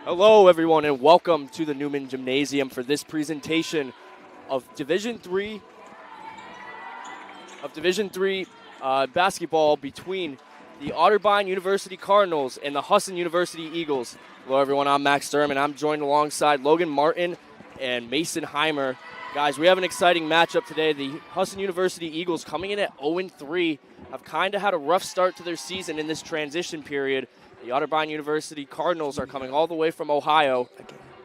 Hello, everyone, and welcome to the Newman Gymnasium for this presentation of Division III basketball between the Otterbein University Cardinals and the Husson University Eagles. Hello, everyone. I'm Max Sturm, and I'm joined alongside Logan Martin and Mason Heimer. Guys, we have an exciting matchup today. The Husson University Eagles, coming in at 0-3, have kind of had a rough start to their season in this transition period. The Otterbein University Cardinals are coming all the way from Ohio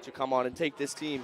to come on and take this team.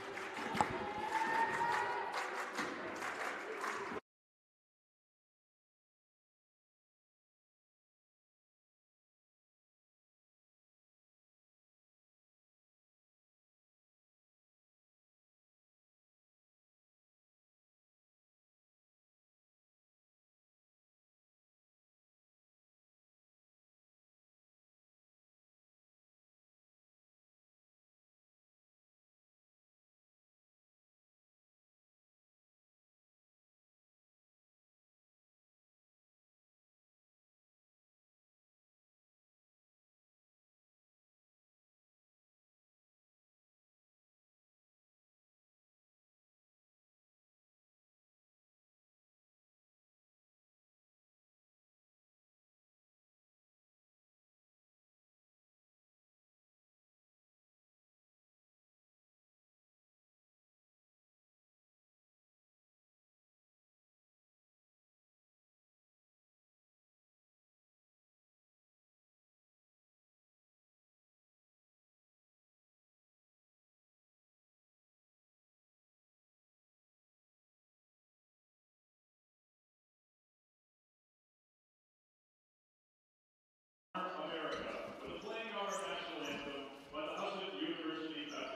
America, with the playing our national anthem by the Husson University Band.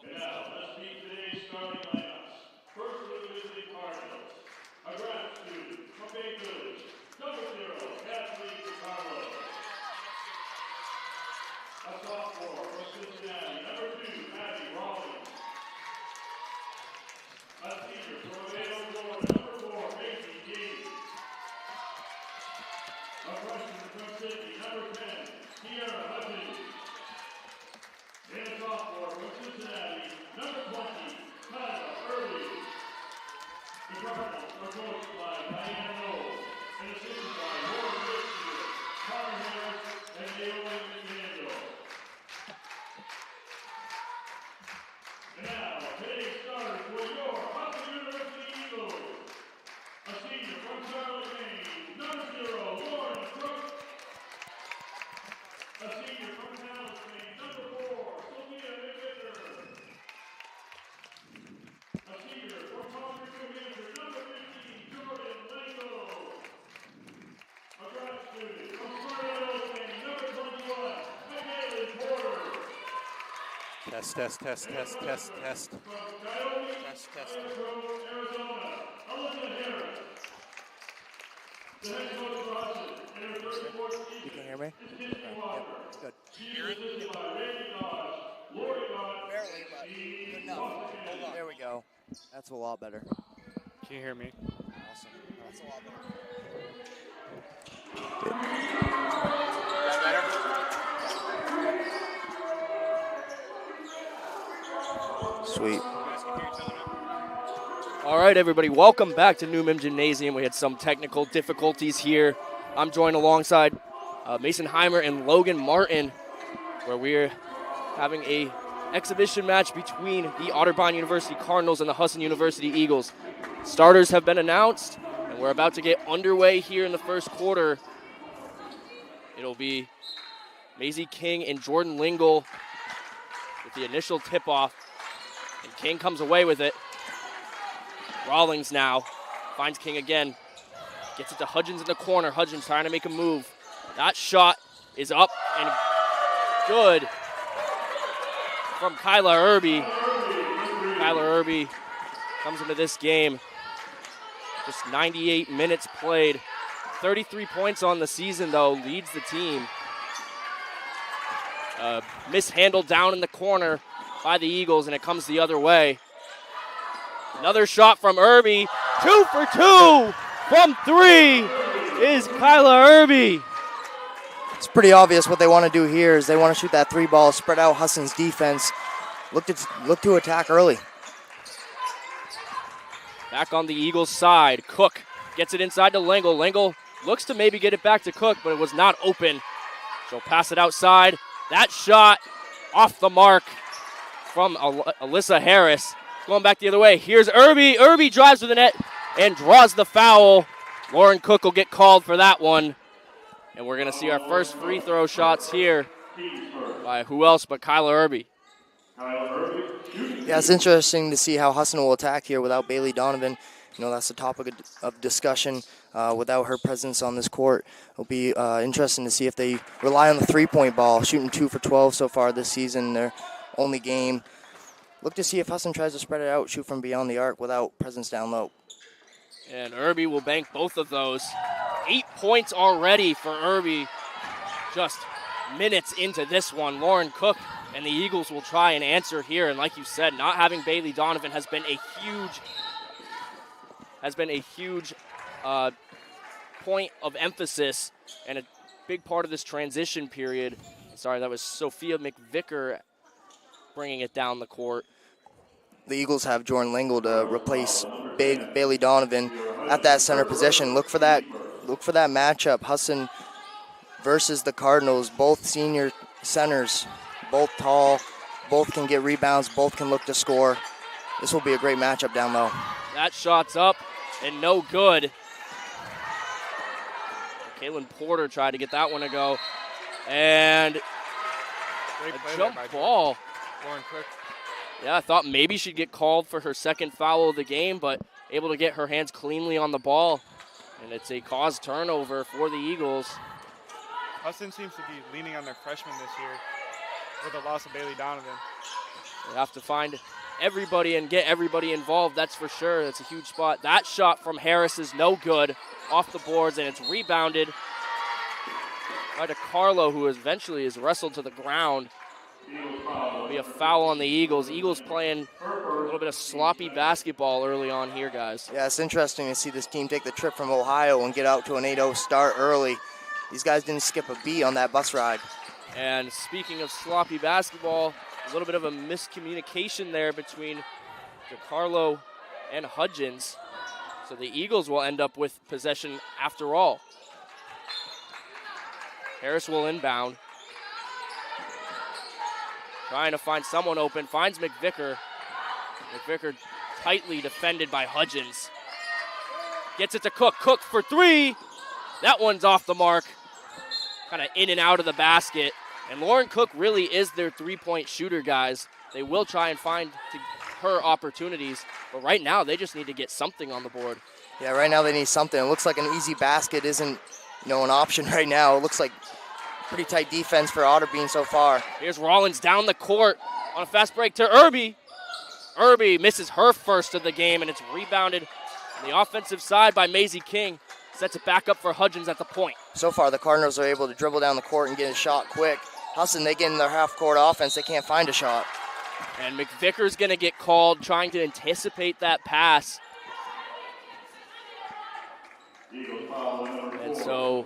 And now, let's meet today's starting lineups. First for the visiting Cardinals, a grad student from Bangor, number 0, Kathleen DiCarlo. A sophomore from Cincinnati, number 2, Maddie Rawlings. A senior from Maine, Florida, number 4, Macy King. A freshman from Sydney, number 10, Kiara Hutchins. And a sophomore from Cincinnati, number 20, Tyler Early. The Cardinals are coached by Diane Knowles and assisted by Warren Richfield, Connor Harris, and Naomi McDaniel. And now, today's starters for your Husson University Eagles. A senior from Charlotte, Maine, number 0, Lauren Crook. A senior from Test, test, test, test, test, test. Test, test. Arizona, Alyssa Harris. The head coach for Husson and her third sports You can hear me? is Tiffany Walker. Yep, good. She is assisted by Randy Dodge, Lori Dodge, Barely, but good enough. Hold on. There we go. That's a lot better. Can you hear me? Awesome. That's a lot better. Sweet. All right, everybody, welcome back to Newman Gymnasium. We had some technical difficulties here. I'm joined alongside Mason Heimer and Logan Martin, where we're having a exhibition match between the Otterbein University Cardinals and the Husson University Eagles. Starters have been announced, and we're about to get underway here in the first quarter. It'll be Maisie King and Jordan Lingle with the initial tip-off, and King comes away with it. Rawlings now finds King again, gets it to Hudgens in the corner. Hudgens trying to make a move. That shot is up and good from Kyla Irby. Kyla Irby comes into this game, just 98 minutes played. 33 points on the season, though, leads the team. Mishandled down in the corner by the Eagles, and it comes the other way. Another shot from Irby. 2 for 2 from 3 is Kyla Irby. It's pretty obvious what they want to do here is they want to shoot that 3 ball, spread out Husson's defense, look to attack early. Back on the Eagles' side, Cook gets it inside to Lingle. Lingle looks to maybe get it back to Cook, but it was not open. She'll pass it outside. That shot off the mark from Alyssa Harris. Going back the other way. Here's Irby. Irby drives to the net and draws the foul. Lauren Cook will get called for that one. And we're going to see our first free throw shots here by who else but Kyla Irby. Yeah, it's interesting to see how Husson will attack here without Bailey Donovan. You know, that's the topic of discussion. Without her presence on this court, it'll be interesting to see if they rely on the 3-point ball, shooting 2 for 12 so far this season, their only game. Look to see if Husson tries to spread it out, shoot from beyond the arc without presence down low. And Irby will bank both of those. 8 points already for Irby. Just minutes into this one. Lauren Cook and the Eagles will try and answer here. And like you said, not having Bailey Donovan has been a huge point of emphasis and a big part of this transition period. Sorry, that was Sophia McVicker bringing it down the court. The Eagles have Jordan Lingle to replace big Bailey Donovan at that center position. Look for that matchup. Husson versus the Cardinals, both senior centers, both tall, both can get rebounds, both can look to score. This will be a great matchup down low. That shot's up and no good. Caitlin Porter tried to get that one to go. And a jump ball. Lauren Cook. Yeah, I thought maybe she'd get called for her second foul of the game, but able to get her hands cleanly on the ball. And it's a caused turnover for the Eagles. Husson seems to be leaning on their freshmen this year with the loss of Bailey Donovan. They have to find everybody and get everybody involved, that's for sure. That's a huge spot. That shot from Harris is no good, off the boards, and it's rebounded by DeCarlo, who eventually is wrestled to the ground. It'll be a foul on the Eagles. Eagles playing a little bit of sloppy basketball early on here, guys. Yeah, it's interesting to see this team take the trip from Ohio and get out to an 8-0 start early. These guys didn't skip a beat on that bus ride. And speaking of sloppy basketball, a little bit of a miscommunication there between DeCarlo and Hudgens. So the Eagles will end up with possession after all. Harris will inbound. Trying to find someone open, finds McVicker. McVicker tightly defended by Hudgens. Gets it to Cook. Cook for 3. That one's off the mark. Kind of in and out of the basket. And Lauren Cook really is their 3-point shooter, guys. They will try and find her opportunities, but right now they just need to get something on the board. Yeah, right now they need something. It looks like an easy basket isn't, an option right now. It looks like Pretty tight defense for Otterbein so far. Here's Rollins down the court on a fast break to Irby. Irby misses her first of the game, and it's rebounded on the offensive side by Maisie King. Sets it back up for Hudgens at the point. So far, the Cardinals are able to dribble down the court and get a shot quick. Husson, they get in their half-court offense. They can't find a shot. And McVicker's going to get called, trying to anticipate that pass. And so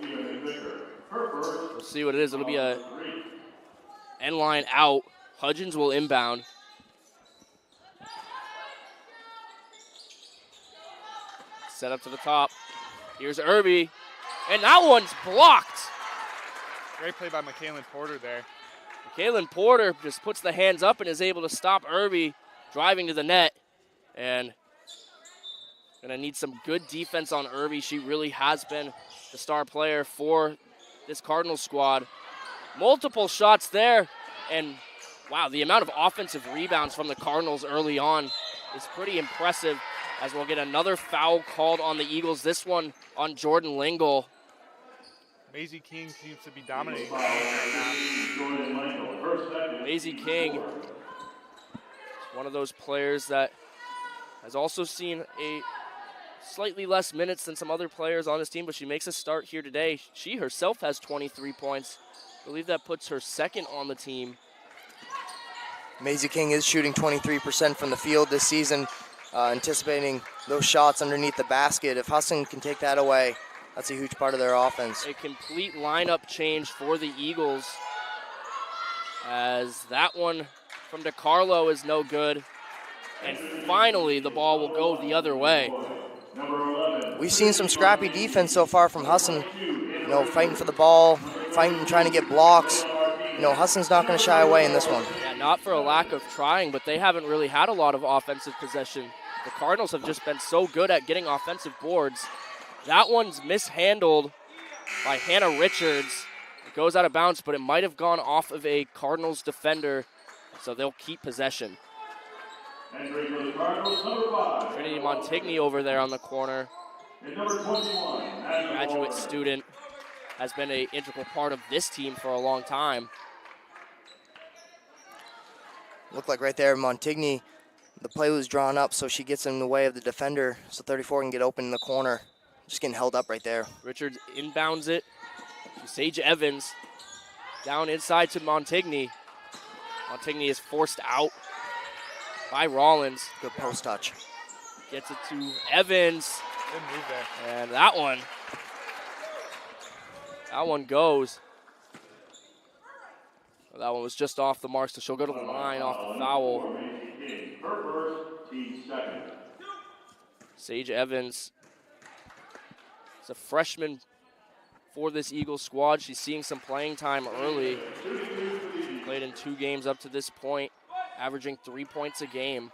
we'll see what it is. It'll be a end line out. Hudgens will inbound. Set up to the top. Here's Irby. And that one's blocked. Great play by McKaylin Porter there. McKaylin Porter just puts the hands up and is able to stop Irby driving to the net. And going to need some good defense on Irby. She really has been the star player for this Cardinals squad. Multiple shots there. And, wow, the amount of offensive rebounds from the Cardinals early on is pretty impressive, as we'll get another foul called on the Eagles, this one on Jordan Lingle. Maisie King seems to be dominating right now. Maisie King is one of those players that has also seen a slightly less minutes than some other players on this team, but she makes a start here today. She herself has 23 points. I believe that puts her second on the team. Maisie King is shooting 23% from the field this season, anticipating those shots underneath the basket. If Husson can take that away, that's a huge part of their offense. A complete lineup change for the Eagles, as that one from DeCarlo is no good. And finally, the ball will go the other way. We've seen some scrappy defense so far from Husson, fighting for the ball, fighting, trying to get blocks. Husson's not going to shy away in this one. Yeah, not for a lack of trying, but they haven't really had a lot of offensive possession. The Cardinals have just been so good at getting offensive boards. That one's mishandled by Hannah Richards. It goes out of bounds, but it might have gone off of a Cardinals defender, so they'll keep possession. Trinity Montigny over there on the corner. Graduate student, has been an integral part of this team for a long time. Looked like right there, Montigny, the play was drawn up, so she gets in the way of the defender, so 34 can get open in the corner. Just getting held up right there. Richards inbounds it to Sage Evans. Down inside to Montigny. Montigny is forced out by Rollins. Good post touch. Gets it to Evans. Good move there. And that one goes. Well, that one was just off the mark, so she'll go to the line off the foul. Sage Evans is a freshman for this Eagles squad. She's seeing some playing time early. Played in 2 games up to this point, averaging 3 points a game.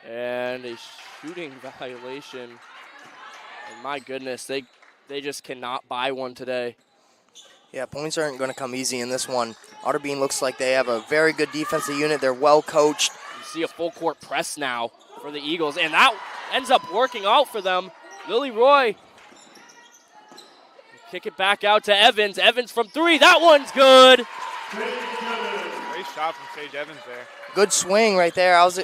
And a shooting violation. And my goodness, they just cannot buy one today. Yeah, points aren't going to come easy in this one. Otterbein looks like they have a very good defensive unit. They're well coached. You see a full court press now for the Eagles, and that ends up working out for them. Lily Roy kick it back out to Evans. Evans from 3. That one's good. Great shot from Sage Evans there. Good swing right there. I was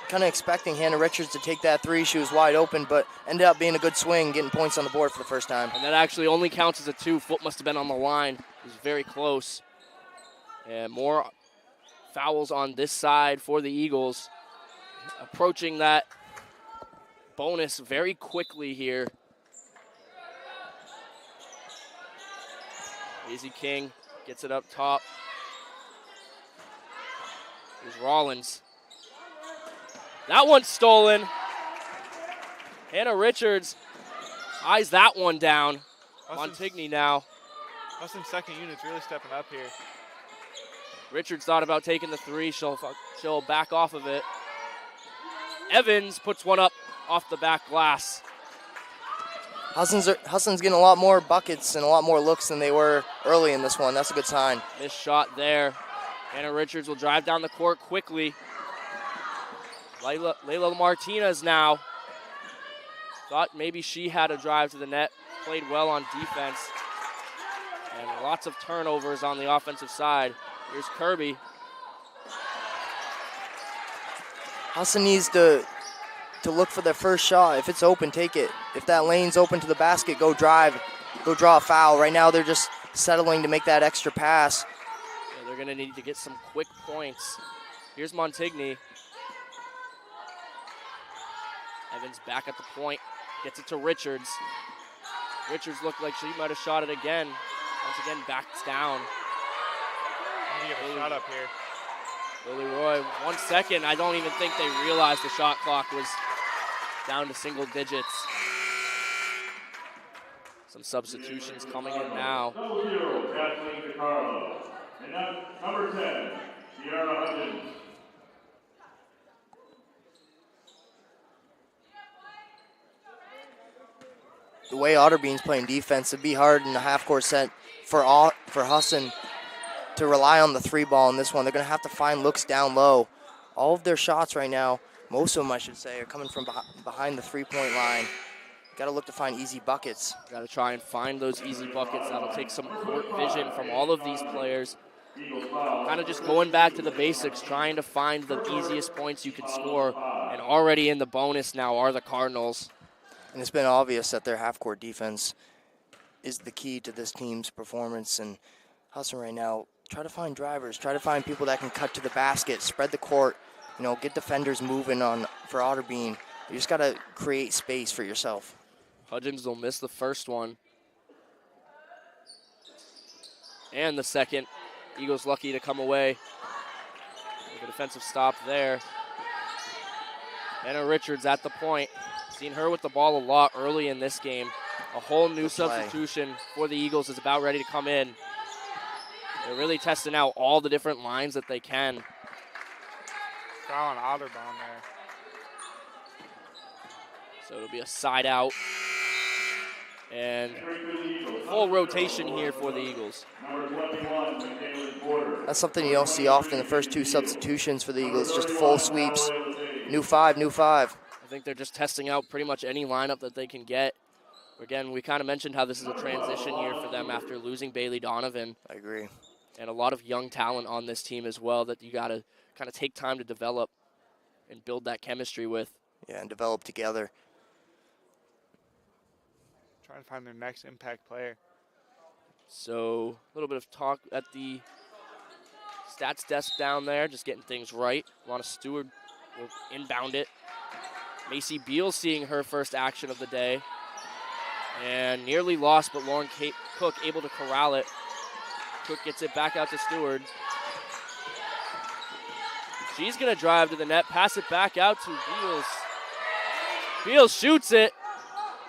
kind of expecting Hannah Richards to take that 3. She was wide open, but ended up being a good swing, getting points on the board for the first time. And that actually only counts as a 2. Foot must have been on the line. It was very close. And more fouls on this side for the Eagles. Approaching that bonus very quickly here. Maisie King gets it up top. Here's Rollins. That one's stolen. Hannah Richards eyes that one down. Montigny now. Husson's second unit's really stepping up here. Richards thought about taking the 3. She'll back off of it. Evans puts one up off the back glass. Husson's getting a lot more buckets and a lot more looks than they were early in this one. That's a good sign. Missed shot there. Hannah Richards will drive down the court quickly. Layla Martinez now. Thought maybe she had a drive to the net, played well on defense. And lots of turnovers on the offensive side. Here's Kirby. Husson needs to look for their first shot. If it's open, take it. If that lane's open to the basket, go drive. Go draw a foul. Right now, they're just settling to make that extra pass. Yeah, they're going to need to get some quick points. Here's Montigny. Evans back at the point. Gets it to Richards. Richards looked like she might have shot it again. Once again, backs down. I'm going to get a shot up here. Lily Roy, 1 second. I don't even think they realized the shot clock was down to single digits. Some substitutions coming in now. Double zero, Kathleen DiCarlo. And that's number 10, Sierra Hudgens. The way Otterbein's playing defense, it'd be hard in the half-court set for Husson to rely on the three ball in this one. They're going to have to find looks down low. All of their shots right now, most of them I should say, are coming from behind the three-point line. Got to look to find easy buckets. Got to try and find those easy buckets. That'll take some court vision from all of these players. Kind of just going back to the basics, trying to find the easiest points you can score. And already in the bonus now are the Cardinals. And it's been obvious that their half-court defense is the key to this team's performance. And Husson right now, try to find drivers, try to find people that can cut to the basket, spread the court, get defenders moving for Otterbein. You just got to create space for yourself. Hudgens will miss the first one. And the second. Eagles lucky to come away with a defensive stop there. Anna Richards at the point. Seen her with the ball a lot early in this game. A whole new substitution for the Eagles is about ready to come in. They're really testing out all the different lines that they can. Foul on Otterbein there. So it'll be a side out. And full rotation here for the Eagles. That's something you don't see often. The first two substitutions for the Eagles, just full sweeps. New five. I think they're just testing out pretty much any lineup that they can get. Again, we kind of mentioned how this is a transition year for them after losing Bailey Donovan. I agree. And a lot of young talent on this team as well that you got to kind of take time to develop and build that chemistry with. Yeah, and develop together. Trying to find their next impact player. So a little bit of talk at the stats desk down there, just getting things right. Lana Stewart will inbound it. Macy Beal seeing her first action of the day. And nearly lost, but Lauren Cook able to corral it. Cook gets it back out to Stewart. She's going to drive to the net, pass it back out to Beals. Beals shoots it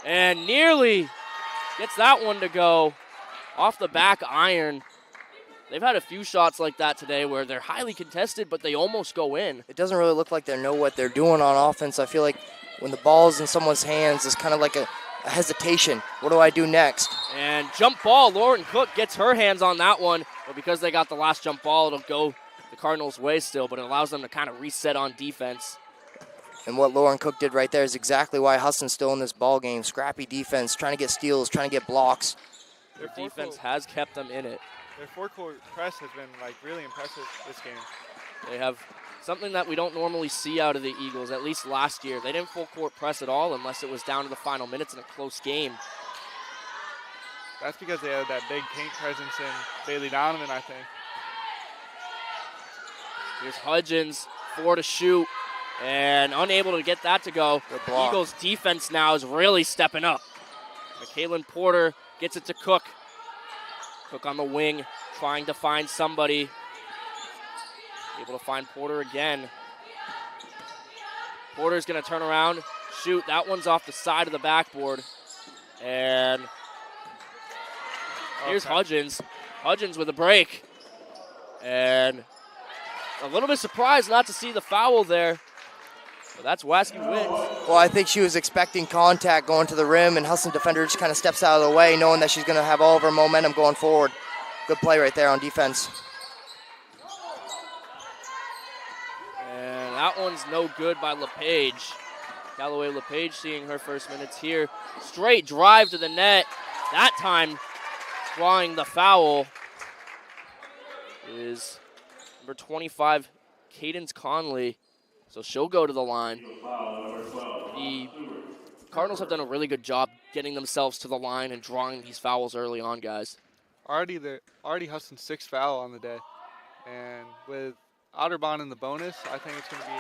and nearly gets that one to go off the back iron. They've had a few shots like that today where they're highly contested, but they almost go in. It doesn't really look like they know what they're doing on offense. I feel like when the ball's in someone's hands, it's kind of like a hesitation. What do I do next? And jump ball, Lauren Cook gets her hands on that one, but because they got the last jump ball, it'll go the Cardinals' way still, but it allows them to kind of reset on defense. And what Lauren Cook did right there is exactly why Husson's still in this ball game. Scrappy defense, trying to get steals, trying to get blocks. Their defense has kept them in it. Their four-court press has been really impressive this game. They have something that we don't normally see out of the Eagles, at least last year. They didn't full-court press at all unless it was down to the final minutes in a close game. That's because they had that big paint presence in Bailey Donovan, I think. Here's Hudgens, 4 to shoot, and unable to get that to go. Eagles defense now is really stepping up. Kaylin Porter gets it to Cook. Cook on the wing, trying to find somebody. Able to find Porter again. Porter's going to turn around, shoot. That one's off the side of the backboard. And here's Hudgens. Hudgens with a break. And a little bit surprised not to see the foul there. But that's Waskey wins. Well, I think she was expecting contact going to the rim, and Husson defender just kind of steps out of the way, knowing that she's going to have all of her momentum going forward. Good play right there on defense. And that one's no good by LePage. Galloway LePage seeing her first minutes here. Straight drive to the net. That time drawing the foul is number 25, Cadence Conley. So she'll go to the line. The Cardinals have done a really good job getting themselves to the line and drawing these fouls early on, guys. Already Husson's 6th foul on the day. And with Otterbein in the bonus, I think it's going to be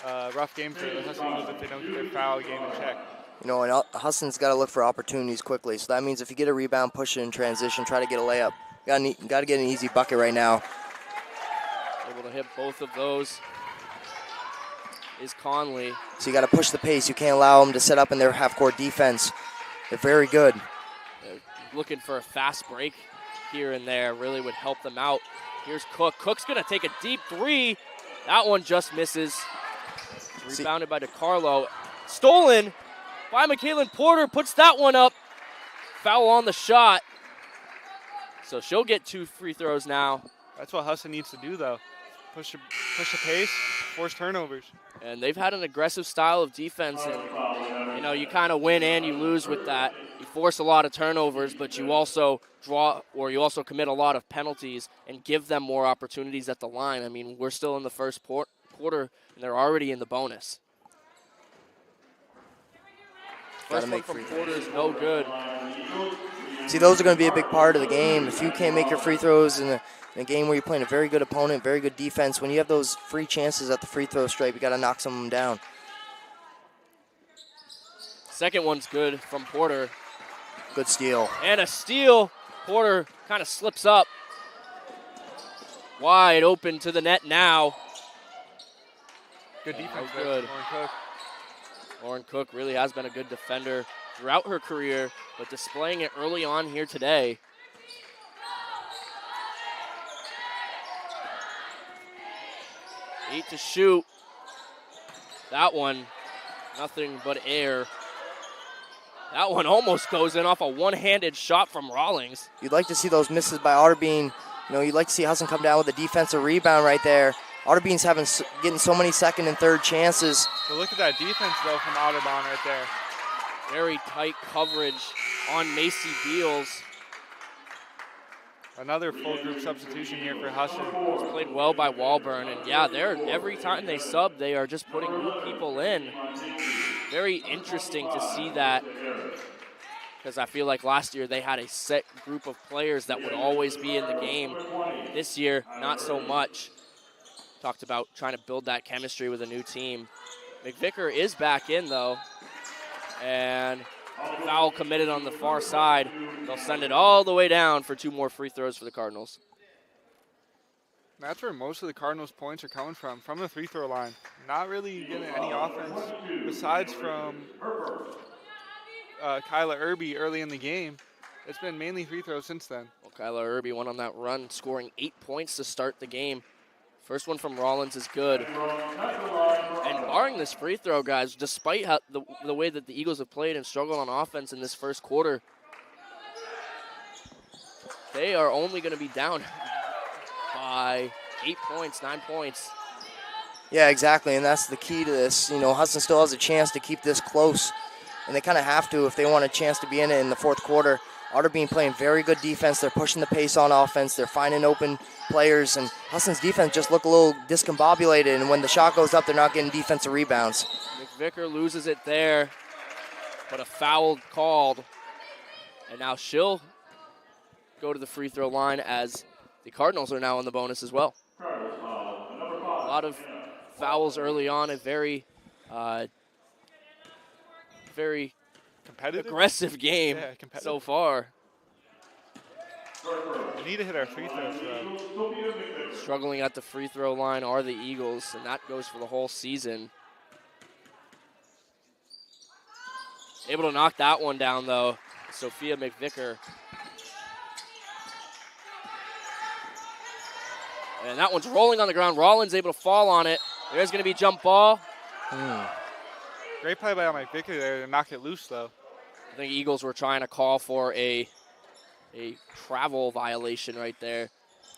a rough game for the Husson Eagles if they don't get their foul game in check. You know, and Husson's got to look for opportunities quickly. So that means if you get a rebound, push it in transition, try to get a layup. Got to get an easy bucket right now. Able to hit both of those is Conley. So you got to push the pace. You can't allow them to set up in their half-court defense. They're very good. They're looking for a fast break here and there. Really would help them out. Here's Cook. Cook's going to take a deep three. That one just misses. Rebounded by DeCarlo. Stolen by McKaylin Porter. Puts that one up. Foul on the shot. So she'll get 2 free throws now. That's what Husson needs to do, though. Push the pace, force turnovers. And they've had an aggressive style of defense. And, you know, you kind of win and you lose with that. You force a lot of turnovers, but you also commit a lot of penalties and give them more opportunities at the line. I mean, we're still in the first quarter, and they're already in the bonus. First one from Porter is no good. See, those are going to be a big part of the game. If you can't make your free throws in a game where you're playing a very good opponent, very good defense, when you have those free chances at the free throw stripe, you got to knock some of them down. Second one's good from Porter. Good steal. And a steal. Porter kind of slips up. Wide open to the net now. Good defense. Oh, good. Lauren Cook really has been a good defender throughout her career, but displaying it early on here today. Eight to shoot. That one, nothing but air. That one almost goes in off a one-handed shot from Rawlings. You'd like to see those misses by Otterbein. You know, you'd like to see Husson come down with a defensive rebound right there. Otterbein's getting so many second and third chances. But look at that defense, though, from Otterbein right there. Very tight coverage on Macy Beals. Another full group substitution here for Husson. It was played well by Walburn, and yeah, every time they sub, they are just putting new people in. Very interesting to see that, because I feel like last year they had a set group of players that would always be in the game. This year, not so much. Talked about trying to build that chemistry with a new team. McVicker is back in, though, and foul committed on the far side. They'll send it all the way down for 2 more free throws for the Cardinals. That's where most of the Cardinals' points are coming from the free throw line. Not really getting any offense besides from Kyla Irby early in the game. It's been mainly free throws since then. Well, Kyla Irby went on that run, scoring 8 points to start the game. First one from Rollins is good. And barring this free throw, guys, despite how the way that the Eagles have played and struggled on offense in this first quarter, they are only going to be down by 8 points, 9 points. Yeah, exactly, and that's the key to this. You know, Husson still has a chance to keep this close, and they kind of have to if they want a chance to be in it in the fourth quarter. Otterbein playing very good defense. They're pushing the pace on offense. They're finding open players, and Husson's defense just look a little discombobulated, and when the shot goes up, they're not getting defensive rebounds. McVicker loses it there, but a foul called, and now she'll go to the free throw line as the Cardinals are now in the bonus as well. A lot of fouls early on, a very Competitive? aggressive game so far. We need to hit our free throws, though. Struggling at the free throw line are the Eagles, and that goes for the whole season. Able to knock that one down, though, Sophia McVicker. And that one's rolling on the ground. Rollins able to fall on it. There's going to be jump ball. Great play by McVicker there to knock it loose, though. I think Eagles were trying to call for a travel violation right there.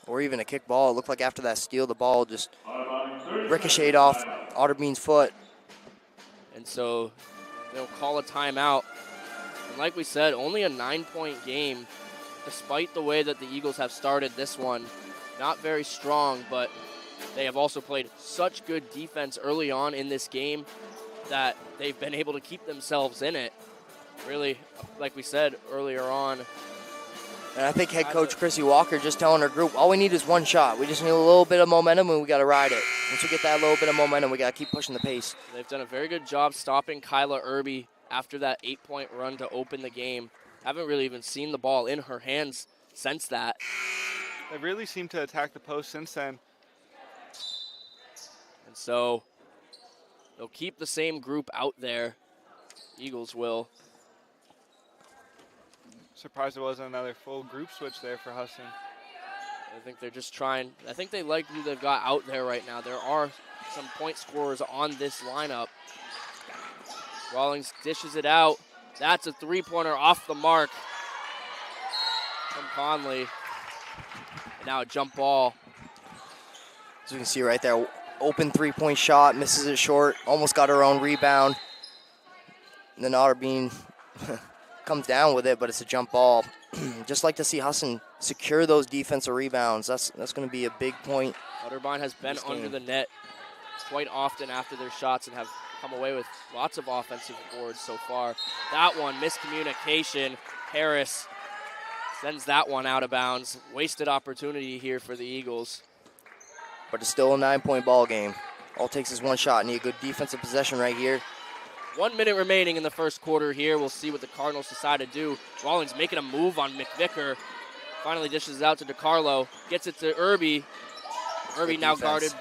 Or even a kick ball. It looked like after that steal, the ball just ricocheted off Otterbein's foot. And so they'll call a timeout. And like we said, only a 9-point game, despite the way that the Eagles have started this one. Not very strong, but they have also played such good defense early on in this game that they've been able to keep themselves in it. Really, like we said earlier on. And I think head coach Chrissy Walker just telling her group, all we need is one shot. We just need a little bit of momentum, and we got to ride it. Once we get that little bit of momentum, we got to keep pushing the pace. They've done a very good job stopping Kyla Irby after that 8-point run to open the game. Haven't really even seen the ball in her hands since that. They really seem to attack the post since then. And so they'll keep the same group out there. Eagles will. Surprised it wasn't another full group switch there for Husson. I think they're just trying. I think they like who they've got out there right now. There are some point scorers on this lineup. Rawlings dishes it out. That's a three-pointer off the mark from Conley. And now a jump ball. As you can see right there, open three-point shot, misses it short, almost got her own rebound. And then Otterbein comes down with it, but it's a jump ball. Just like to see Husson secure those defensive rebounds. That's going to be a big point. Otterbein has been under the net quite often after their shots and have come away with lots of offensive boards so far. That one, miscommunication. Harris sends that one out of bounds. Wasted opportunity here for the Eagles. But it's still a 9-point ball game. All it takes is one shot. Need a good defensive possession right here. 1 minute remaining in the first quarter here. We'll see what the Cardinals decide to do. Rawlings making a move on McVicker. Finally dishes it out to DiCarlo. Gets it to Irby. Irby now guarded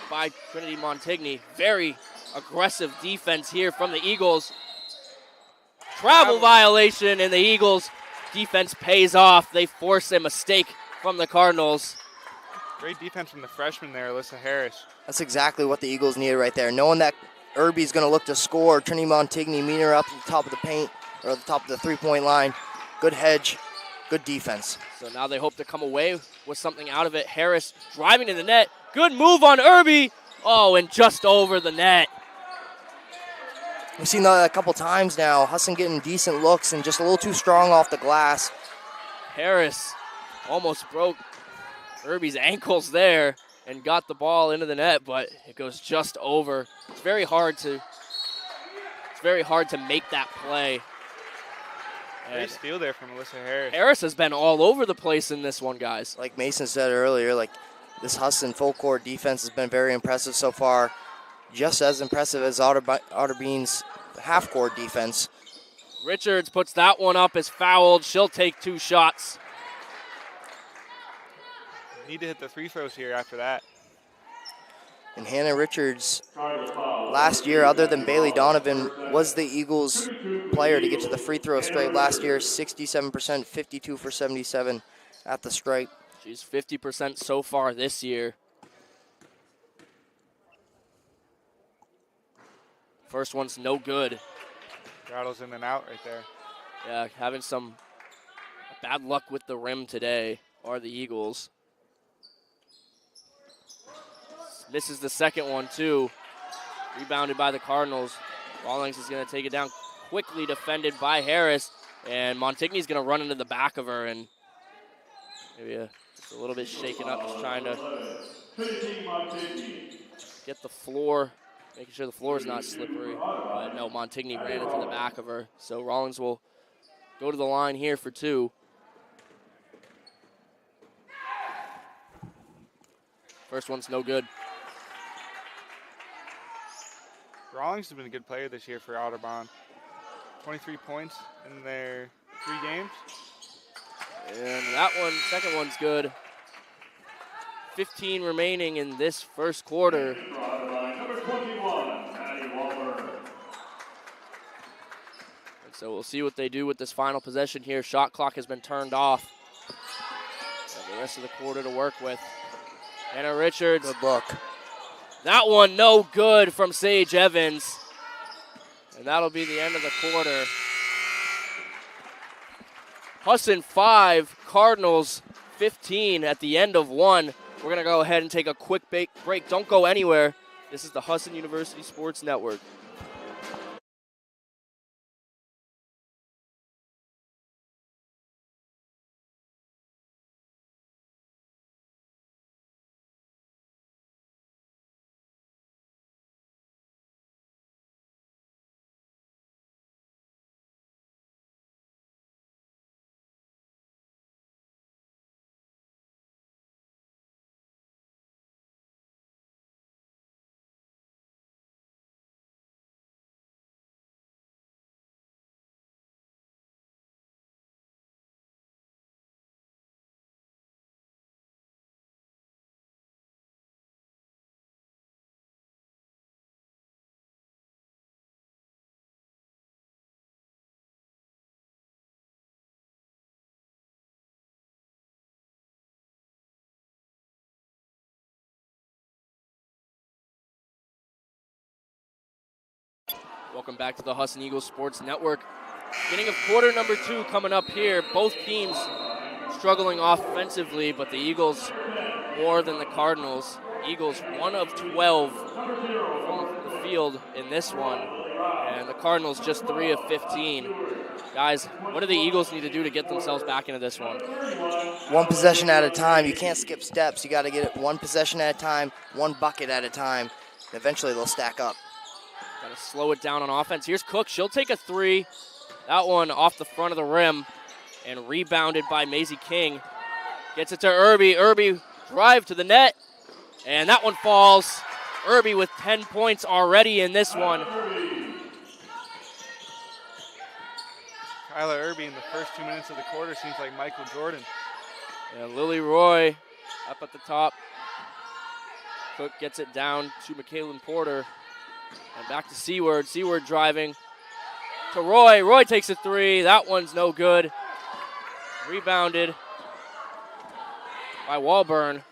by Trinity Montigny. Very aggressive defense here from the Eagles. Travel violation, and the Eagles defense pays off. They force a mistake from the Cardinals. Great defense from the freshman there, Alyssa Harris. That's exactly what the Eagles needed right there. Knowing that Irby's going to look to score, Trinity Montigny meeting her up at the top of the paint, or at the top of the three-point line. Good hedge, good defense. So now they hope to come away with something out of it. Harris driving to the net. Good move on Irby. Oh, and just over the net. We've seen that a couple times now. Husson getting decent looks and just a little too strong off the glass. Harris almost broke Irby's ankles there and got the ball into the net, but it goes just over. It's very hard to make that play. Great steal there from Alyssa Harris. Harris has been all over the place in this one, guys. Like Mason said earlier, like this Husson full court defense has been very impressive so far. Just as impressive as Otterbein's half court defense. Richards puts that one up as fouled. She'll take 2 shots. Need to hit the free throws here after that. And Hannah Richards, last year, other than Bailey Donovan, was the Eagles player to get to the free throw stripe last year. 67%, 52 for 77 at the stripe. She's 50% so far this year. First one's no good. Rattles in and out right there. Yeah, having some bad luck with the rim today are the Eagles. Misses the second one, too. Rebounded by the Cardinals. Rawlings is going to take it down. Quickly defended by Harris. And Montigny's going to run into the back of her and maybe just a little bit shaken up, just trying to get the floor, making sure the floor is not slippery. But no, Montigny ran into the back of her. So Rawlings will go to the line here for 2. First one's no good. Rawlings has been a good player this year for Otterbein. 23 points in their 3 games. And that one, second one's good. 15 remaining in this first quarter. Number 21, Maddie Walker. And so we'll see what they do with this final possession here. Shot clock has been turned off. And the rest of the quarter to work with. Hannah Richards. Good look. That one no good from Sage Evans. And that'll be the end of the quarter. Husson 5, Cardinals 15 at the end of 1. We're going to go ahead and take a quick break. Don't go anywhere. This is the Husson University Sports Network. Welcome back to the Husson Eagles Sports Network. Beginning of quarter number 2 coming up here. Both teams struggling offensively, but the Eagles more than the Cardinals. Eagles 1 of 12 from the field in this one, and the Cardinals just 3 of 15. Guys, what do the Eagles need to do to get themselves back into this one? One possession at a time. You can't skip steps. You got to get it one possession at a time, one bucket at a time. Eventually they'll stack up. Got to slow it down on offense. Here's Cook. She'll take a 3. That one off the front of the rim and rebounded by Maisie King. Gets it to Irby. Irby drive to the net, and that one falls. Irby with 10 points already in this one. Kyla Irby in the first 2 minutes of the quarter seems like Michael Jordan. And Lily Roy up at the top. Cook gets it down to McKaylin Porter. And back to Seward. Seward driving to Roy. Roy takes a 3. That one's no good. Rebounded by Walburn.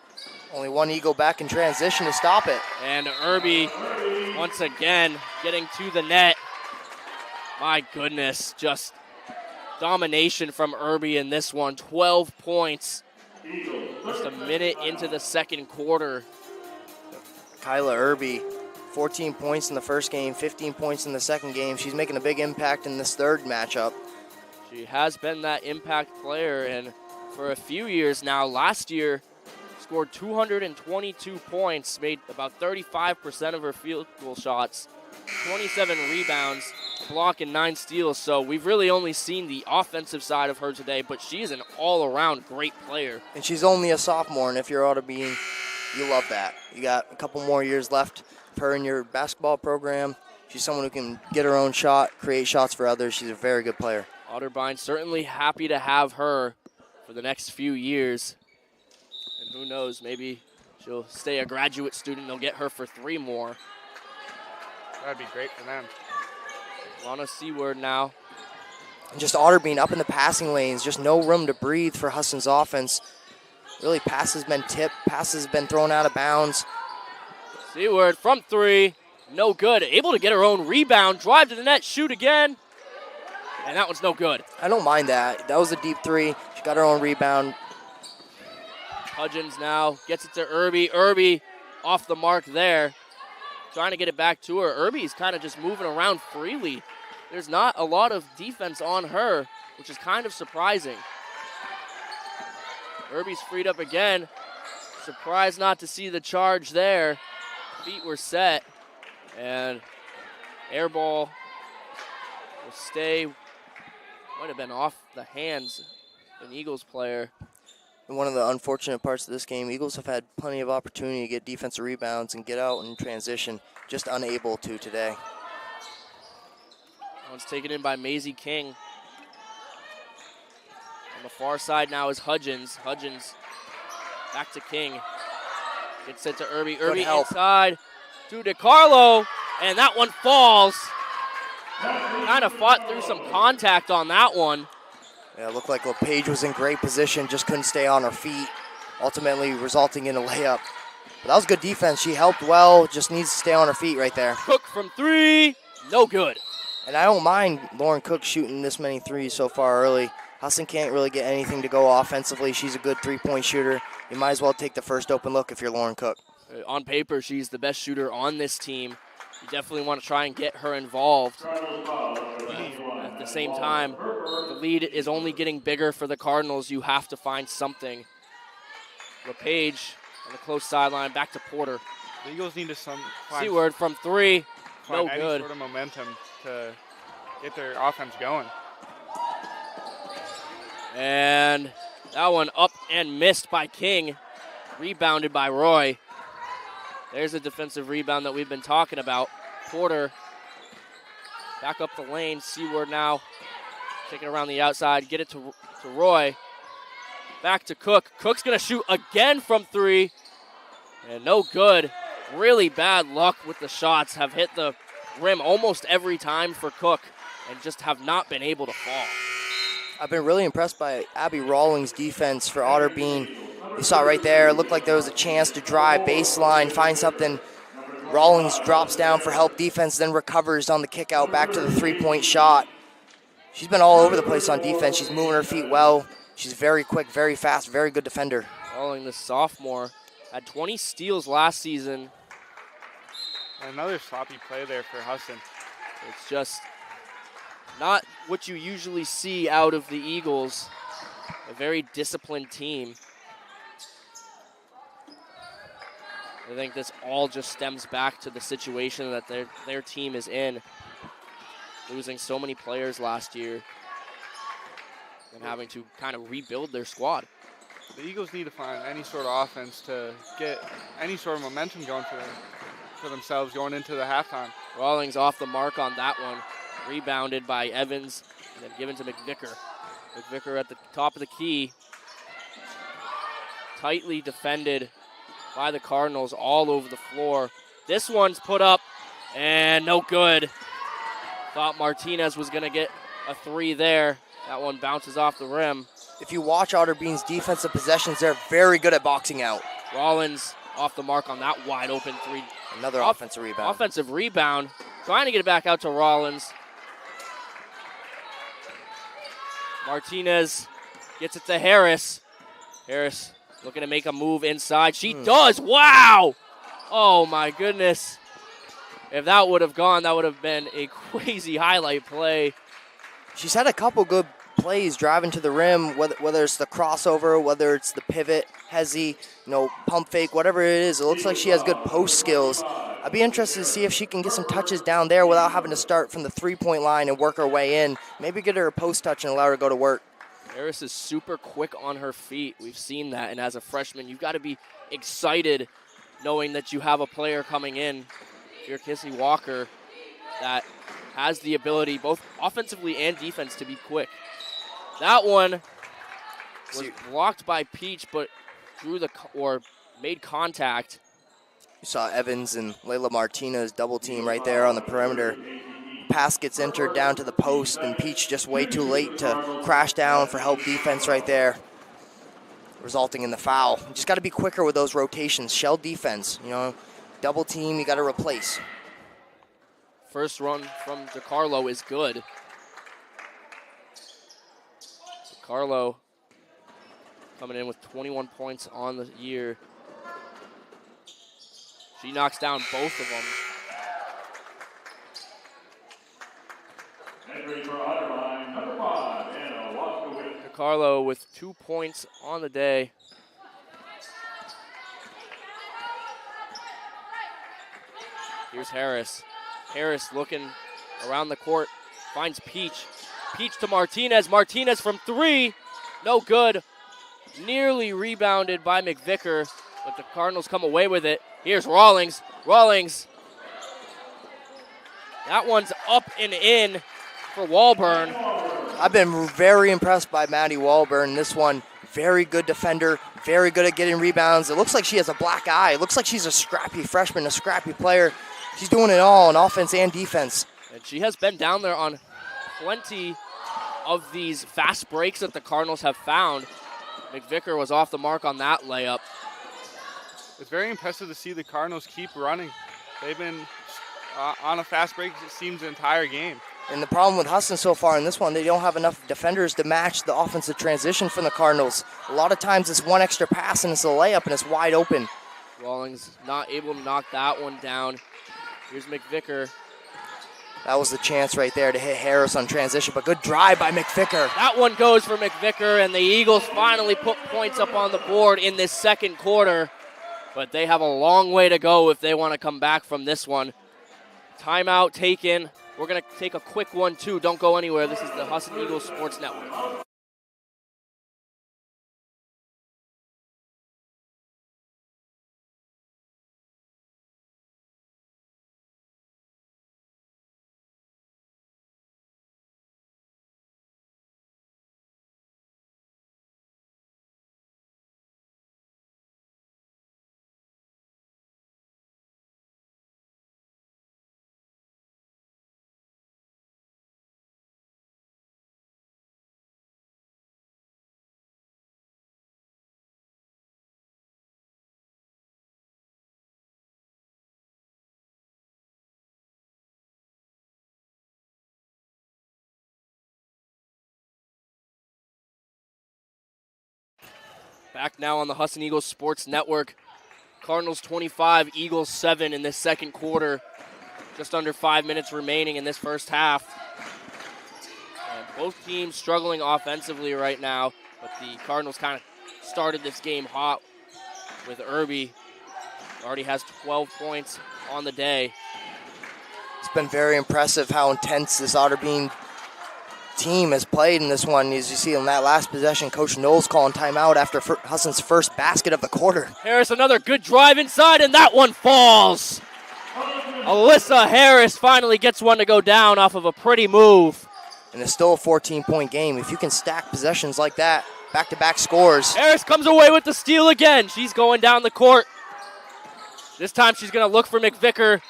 Only one Eagle back in transition to stop it. And Irby once again getting to the net. My goodness, just domination from Irby in this one. 12 points. Just a minute into the second quarter. Kyla Irby, 14 points in the first game, 15 points in the second game. She's making a big impact in this third matchup. She has been that impact player, and for a few years now. Last year, scored 222 points, made about 35% of her field goal shots, 27 rebounds, block, and 9 steals. So we've really only seen the offensive side of her today, but she's an all-around great player. And she's only a sophomore, and if you're Otterbein, you love that. You got a couple more years left of her in your basketball program. She's someone who can get her own shot, create shots for others. She's a very good player. Otterbein certainly happy to have her for the next few years. And who knows, maybe she'll stay a graduate student. They'll get her for 3 more. That'd be great for them. Lana Seward now. And just Otterbein up in the passing lanes. Just no room to breathe for Husson's offense. Really, passes been tipped. Passes been thrown out of bounds. Seward from 3. No good. Able to get her own rebound. Drive to the net. Shoot again. And that one's no good. I don't mind that. That was a deep 3. She got her own rebound. Hudgens now gets it to Irby. Irby off the mark there. Trying to get it back to her. Irby's kind of just moving around freely. There's not a lot of defense on her, which is kind of surprising. Irby's freed up again. Surprised not to see the charge there. Feet were set. And air ball will stay. Might have been off the hands of an Eagles player. And one of the unfortunate parts of this game, Eagles have had plenty of opportunity to get defensive rebounds and get out in transition, just unable to today. That one's taken in by Maisie King. On the far side now is Hudgens. Hudgens back to King. Gets it to Irby. Irby inside to DeCarlo, and that one falls. Kind of fought through some contact on that one. Yeah, it looked like LePage was in great position, just couldn't stay on her feet, ultimately resulting in a layup. But that was good defense. She helped well, just needs to stay on her feet right there. Cook from 3, no good. And I don't mind Lauren Cook shooting this many threes so far early. Husson can't really get anything to go offensively. She's a good three-point shooter. You might as well take the first open look if you're Lauren Cook. On paper, she's the best shooter on this team. You definitely want to try and get her involved. But at the same time, the lead is only getting bigger for the Cardinals. You have to find something. LePage on the close sideline, back to Porter. The Eagles need to find Seward from 3, no any good. sort of momentum to get their offense going. And that one up and missed by King. Rebounded by Roy. There's a defensive rebound that we've been talking about. Porter back up the lane. Seward now taking it around the outside. Get it to Roy. Back to Cook. Cook's going to shoot again from 3. And no good. Really bad luck with the shots. Have hit the rim almost every time for Cook and just have not been able to fall. I've been really impressed by Abby Rawlings' defense for Otterbein. You saw right there, it looked like there was a chance to drive baseline, find something Rawlings drops down for help defense, then recovers on the kick out back to the three-point shot. She's been all over the place on defense. She's moving her feet well. She's very quick, very fast, very good defender. Rawlings, the sophomore, had 20 steals last season. Another sloppy play there for Husson. It's just not what you usually see out of the Eagles. A very disciplined team. I think this all just stems back to the situation that their team is in. Losing so many players last year and having to kind of rebuild their squad. The Eagles need to find any sort of offense to get any sort of momentum going for themselves going into the halftime. Rawlings off the mark on that one. Rebounded by Evans and then given to McVicker. McVicker at the top of the key. Tightly defended by the Cardinals all over the floor. This one's put up and no good. Thought Martinez was going to get a three there. That one bounces off the rim. If you watch Otterbein's defensive possessions, they're very good at boxing out. Rollins off the mark on that wide open three. Another offensive rebound. Offensive rebound. Trying to get it back out to Rollins. Martinez gets it to Harris. Harris looking to make a move inside. She does. Wow. Oh, my goodness. If that would have gone, that would have been a crazy highlight play. She's had a couple good plays driving to the rim, whether it's the crossover, whether it's the pivot, hezzy, pump fake, whatever it is. It looks like she has good post skills. I'd be interested to see if she can get some touches down there without having to start from the three-point line and work her way in. Maybe get her a post touch and allow her to go to work. Harris is super quick on her feet. We've seen that, and as a freshman, you've got to be excited knowing that you have a player coming in, your Kissy Walker, that has the ability, both offensively and defense, to be quick. That one was blocked by Peach, but made contact. You saw Evans and Layla Martinez double team right there on the perimeter. Pass gets entered down to the post, and Peach just way too late to crash down for help defense right there, resulting in the foul. You just got to be quicker with those rotations. Shell defense, double team, you got to replace. First run from DeCarlo is good. DeCarlo coming in with 21 points on the year. She knocks down both of them. Entering for Otterbein, number 5, Anna Waskowitz. DeCarlo with 2 points on the day. Here's Harris. Harris looking around the court, finds Peach. Peach to Martinez. Martinez from three, no good. Nearly rebounded by McVicker, but the Cardinals come away with it. Here's Rawlings. Rawlings. That one's up and in for Walburn. I've been very impressed by Maddie Walburn. This one, very good defender, very good at getting rebounds. It looks like she has a black eye. It looks like she's a scrappy freshman, a scrappy player. She's doing it all on offense and defense. And she has been down there on plenty of these fast breaks that the Cardinals have found. McVicker was off the mark on that layup. It's very impressive to see the Cardinals keep running. They've been on a fast break, it seems, the entire game. And the problem with Husson so far in this one, they don't have enough defenders to match the offensive transition from the Cardinals. A lot of times it's one extra pass and it's a layup and it's wide open. Rawlings not able to knock that one down. Here's McVicker. That was the chance right there to hit Harris on transition, but good drive by McVicker. That one goes for McVicker, and the Eagles finally put points up on the board in this second quarter. But they have a long way to go if they want to come back from this one. Timeout taken. We're going to take a quick one, too. Don't go anywhere. This is the Husson Eagles Sports Network. Back now on the Husson Eagles Sports Network. Cardinals 25, Eagles 7 in this second quarter. Just under 5 minutes remaining in this first half. And both teams struggling offensively right now, but the Cardinals kind of started this game hot with Irby. Already has 12 points on the day. It's been very impressive how intense this Otterbein team has played in this one. As you see in that last possession, Coach Knowles calling timeout after Husson's first basket of the quarter. Harris, another good drive inside, and that one falls. Alyssa Harris finally gets one to go down off of a pretty move. And it's still a 14-point game. If you can stack possessions like that, back-to-back scores. Harris comes away with the steal again. She's going down the court. This time she's going to look for McVicker.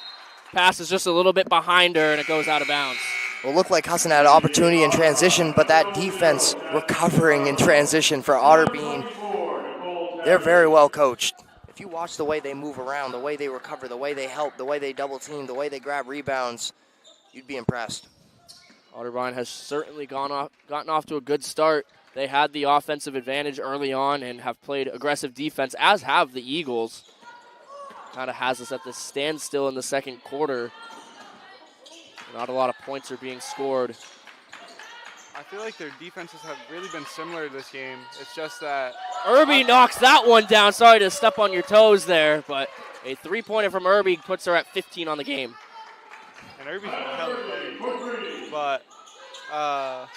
Pass is just a little bit behind her, and it goes out of bounds. Well, it looked like Husson had an opportunity in transition, but that defense recovering in transition for Otterbein, they're very well coached. If you watch the way they move around, the way they recover, the way they help, the way they double team, the way they grab rebounds, you'd be impressed. Otterbein has certainly gotten off to a good start. They had the offensive advantage early on and have played aggressive defense, as have the Eagles. Kind of has us at this standstill in the second quarter. Not a lot of points are being scored. I feel like their defenses have really been similar this game. It's just that Irby knocks that one down. Sorry to step on your toes there, but a three-pointer from Irby puts her at 15 on the game. And Irby's been hella playing. But, sorry,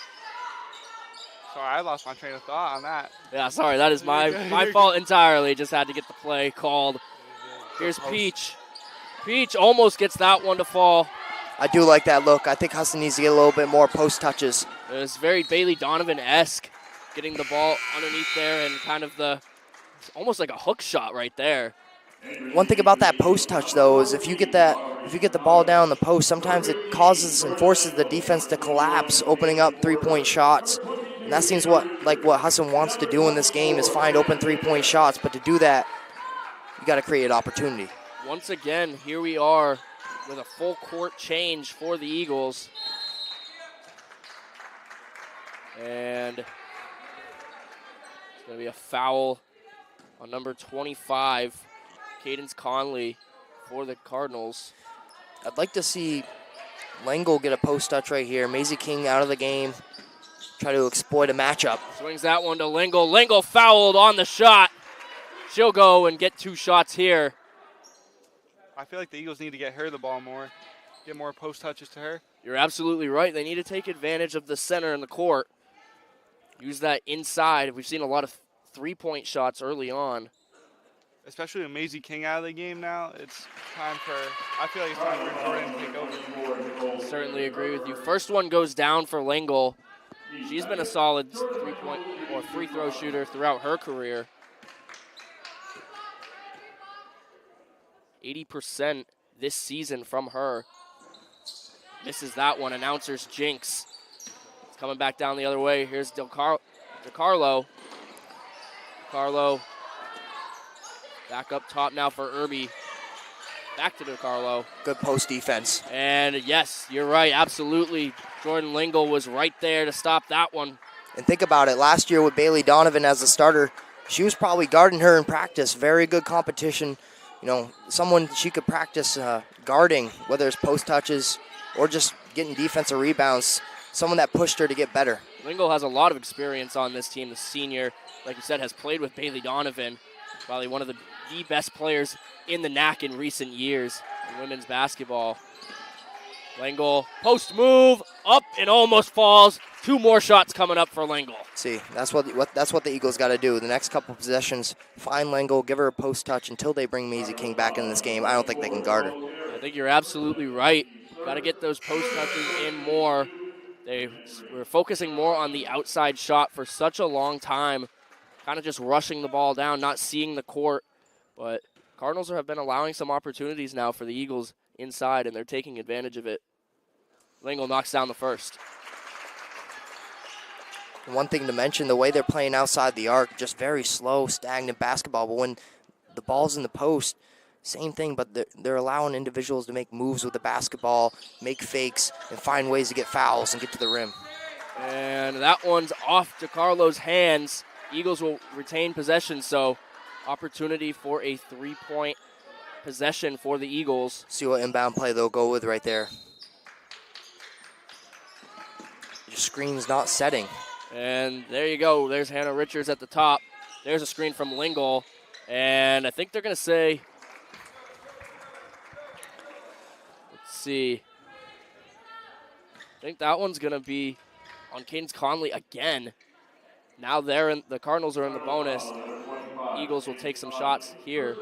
I lost my train of thought on that. Yeah, sorry, that is my fault entirely. Just had to get the play called. Here's Peach. Peach almost gets that one to fall. I do like that look. I think Husson needs to get a little bit more post touches. It was very Bailey Donovan-esque, getting the ball underneath there and kind of it's almost like a hook shot right there. One thing about that post touch though is if you get the ball down the post, sometimes it causes and forces the defense to collapse, opening up 3-point shots. And that seems what Husson wants to do in this game is find open 3-point shots. But to do that, you got to create an opportunity. Once again, here we are with a full court change for the Eagles. And it's going to be a foul on number 25, Cadence Conley, for the Cardinals. I'd like to see Lengel get a post touch right here. Maisie King out of the game. Try to exploit a matchup. Swings that one to Lengel. Lengel fouled on the shot. She'll go and get 2 shots here. I feel like the Eagles need to get her the ball more, get more post touches to her. You're absolutely right. They need to take advantage of the center in the court. Use that inside. We've seen a lot of 3-point shots early on. Especially with Maisie King out of the game now, I feel like it's time for Jordan to take over. Certainly agree with you. First one goes down for Lengel. She's been a solid 3-point or free throw shooter throughout her career. 80% this season from her. Misses that one. Announcer's jinx. It's coming back down the other way. Here's DeCarlo. DeCarlo back up top now for Irby. Back to DeCarlo. Good post defense. And yes, you're right. Absolutely. Jordan Lengel was right there to stop that one. And think about it. Last year with Bailey Donovan as a starter, she was probably guarding her in practice. Very good competition. You know, someone she could practice guarding, whether it's post touches or just getting defensive rebounds. Someone that pushed her to get better. Lengel has a lot of experience on this team. The senior, like you said, has played with Bailey Donovan. Probably one of the best players in the NAC in recent years in women's basketball. Lengel, post move, up and almost falls. 2 more shots coming up for Lengel. See, that's what the Eagles got to do. The next couple possessions, find Lengel, give her a post touch until they bring Maisie King back in this game. I don't think they can guard her. I think you're absolutely right. Got to get those post touches in more. They were focusing more on the outside shot for such a long time, kind of just rushing the ball down, not seeing the court. But Cardinals have been allowing some opportunities now for the Eagles inside, and they're taking advantage of it. Lengel knocks down the first. One thing to mention, the way they're playing outside the arc, just very slow, stagnant basketball. But when the ball's in the post, same thing, but they're allowing individuals to make moves with the basketball, make fakes, and find ways to get fouls and get to the rim. And that one's off DeCarlo's hands. Eagles will retain possession, so opportunity for a 3-point possession for the Eagles. See what inbound play they'll go with right there. Your screen's not setting. And there you go. There's Hannah Richards at the top. There's a screen from Lingle. And I think they're going to say, let's see. I think that one's going to be on Cadence Conley again. Now the Cardinals are in the bonus. Eagles will take some shots here.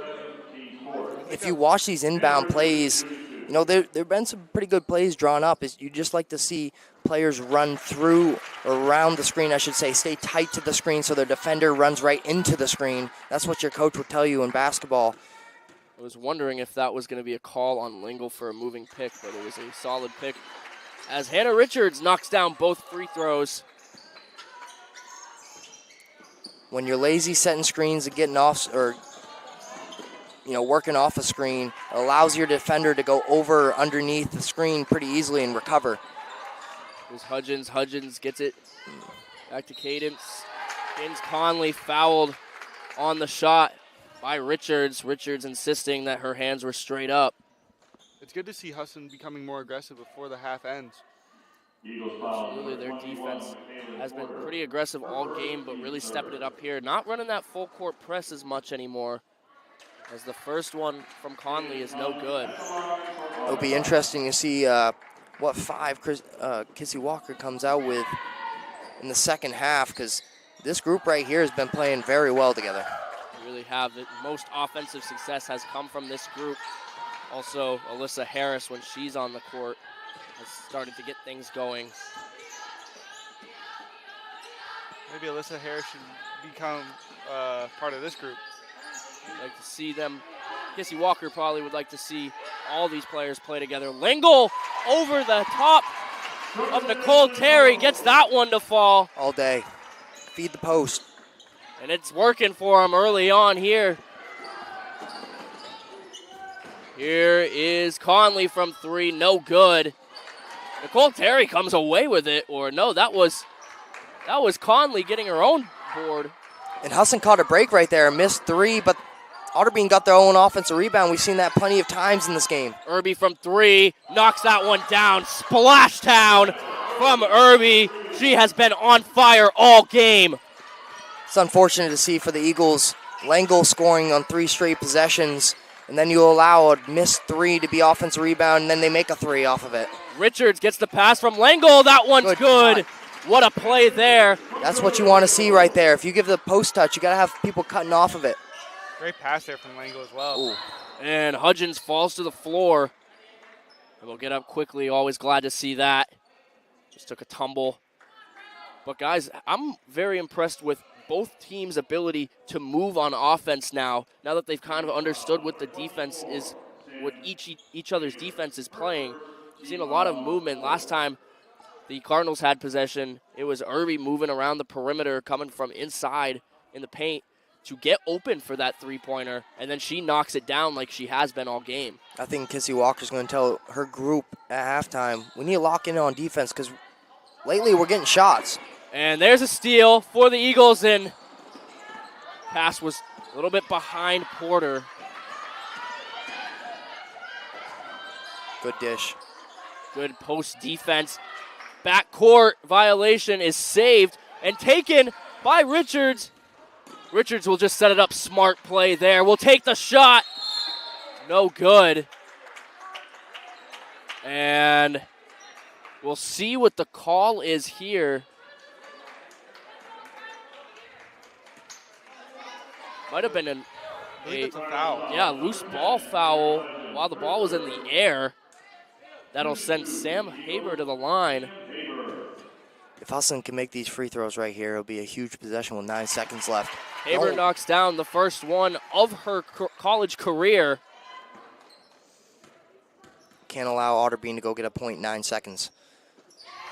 If you watch these inbound plays, you know, there have been some pretty good plays drawn up. You just like to see players run through or around the screen, I should say, stay tight to the screen so their defender runs right into the screen. That's what your coach would tell you in basketball. I was wondering if that was going to be a call on Lingle for a moving pick, but it was a solid pick as Hannah Richards knocks down both free throws. When you're lazy setting screens and getting off, or working off a screen, it allows your defender to go over or underneath the screen pretty easily and recover. Here's Hudgens. Hudgens gets it back to Cadence. Cadence Conley fouled on the shot by Richards. Richards insisting that her hands were straight up. It's good to see Husson becoming more aggressive before the half ends. Absolutely, their defense has been pretty aggressive all game, but really stepping it up here. Not running that full court press as much anymore, as the first one from Conley is no good. It'll be interesting to see what five Kissy Walker comes out with in the second half, because this group right here has been playing very well together. They really have. The most offensive success has come from this group. Also, Alyssa Harris, when she's on the court, has started to get things going. Maybe Alyssa Harris should become part of this group. I'd like to see them. Kissy Walker probably would like to see all these players play together. Lingle over the top of Nicole Terry, gets that one to fall. All day. Feed the post. And it's working for him early on here. Here is Conley from three, no good. Nicole Terry comes away with it, or no, that was Conley getting her own board. And Husson caught a break right there, missed three, but Otterbein got their own offensive rebound. We've seen that plenty of times in this game. Irby from three, knocks that one down. Splash town from Irby. She has been on fire all game. It's unfortunate to see for the Eagles. Langle scoring on 3 straight possessions, and then you allow a missed three to be offensive rebound, and then they make a three off of it. Richards gets the pass from Langle. That one's good. What a play there. That's what you want to see right there. If you give the post touch, you got to have people cutting off of it. Great pass there from Langle as well. Ooh. And Hudgens falls to the floor. And we'll get up quickly. Always glad to see that. Just took a tumble. But guys, I'm very impressed with both teams' ability to move on offense now that they've kind of understood what the defense is, what each other's defense is playing. We've seen a lot of movement. Last time the Cardinals had possession, it was Irby moving around the perimeter, coming from inside in the paint to get open for that three-pointer, and then she knocks it down like she has been all game. I think Kissy Walker's going to tell her group at halftime, we need to lock in on defense because lately we're getting shots. And there's a steal for the Eagles, and pass was a little bit behind Porter. Good dish. Good post defense. Backcourt violation is saved and taken by Richards. Richards will just set it up. Smart play there. Will take the shot. No good. And we'll see what the call is here. Might have been a foul. Yeah, loose ball foul while the ball was in the air. That'll send Sam Haber to the line. If Husson can make these free throws right here, it'll be a huge possession with 9 seconds left. Haber knocks down the first one of her college career. Can't allow Otterbein to go get a point in 9 seconds.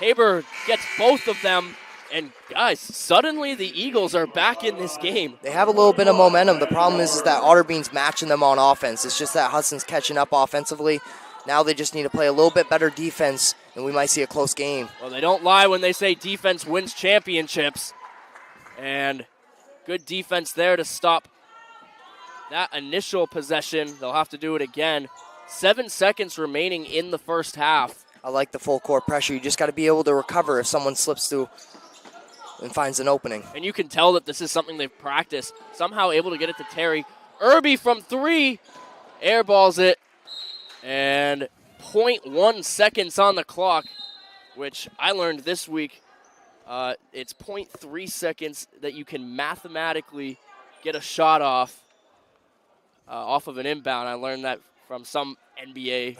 Haber gets both of them. And guys, suddenly the Eagles are back in this game. They have a little bit of momentum. The problem is that Otterbein's matching them on offense. It's just that Husson's catching up offensively. Now they just need to play a little bit better defense, and we might see a close game. Well, they don't lie when they say defense wins championships. And Good defense there to stop that initial possession. They'll have to do it again. 7 seconds remaining in the first half. I like the full court pressure. You just got to be able to recover if someone slips through and finds an opening. And you can tell that this is something they've practiced. Somehow able to get it to Terry. Irby from 3, airballs it. And 0.1 seconds on the clock, which I learned this week. It's 0.3 seconds that you can mathematically get a shot off of an inbound. I learned that from some NBA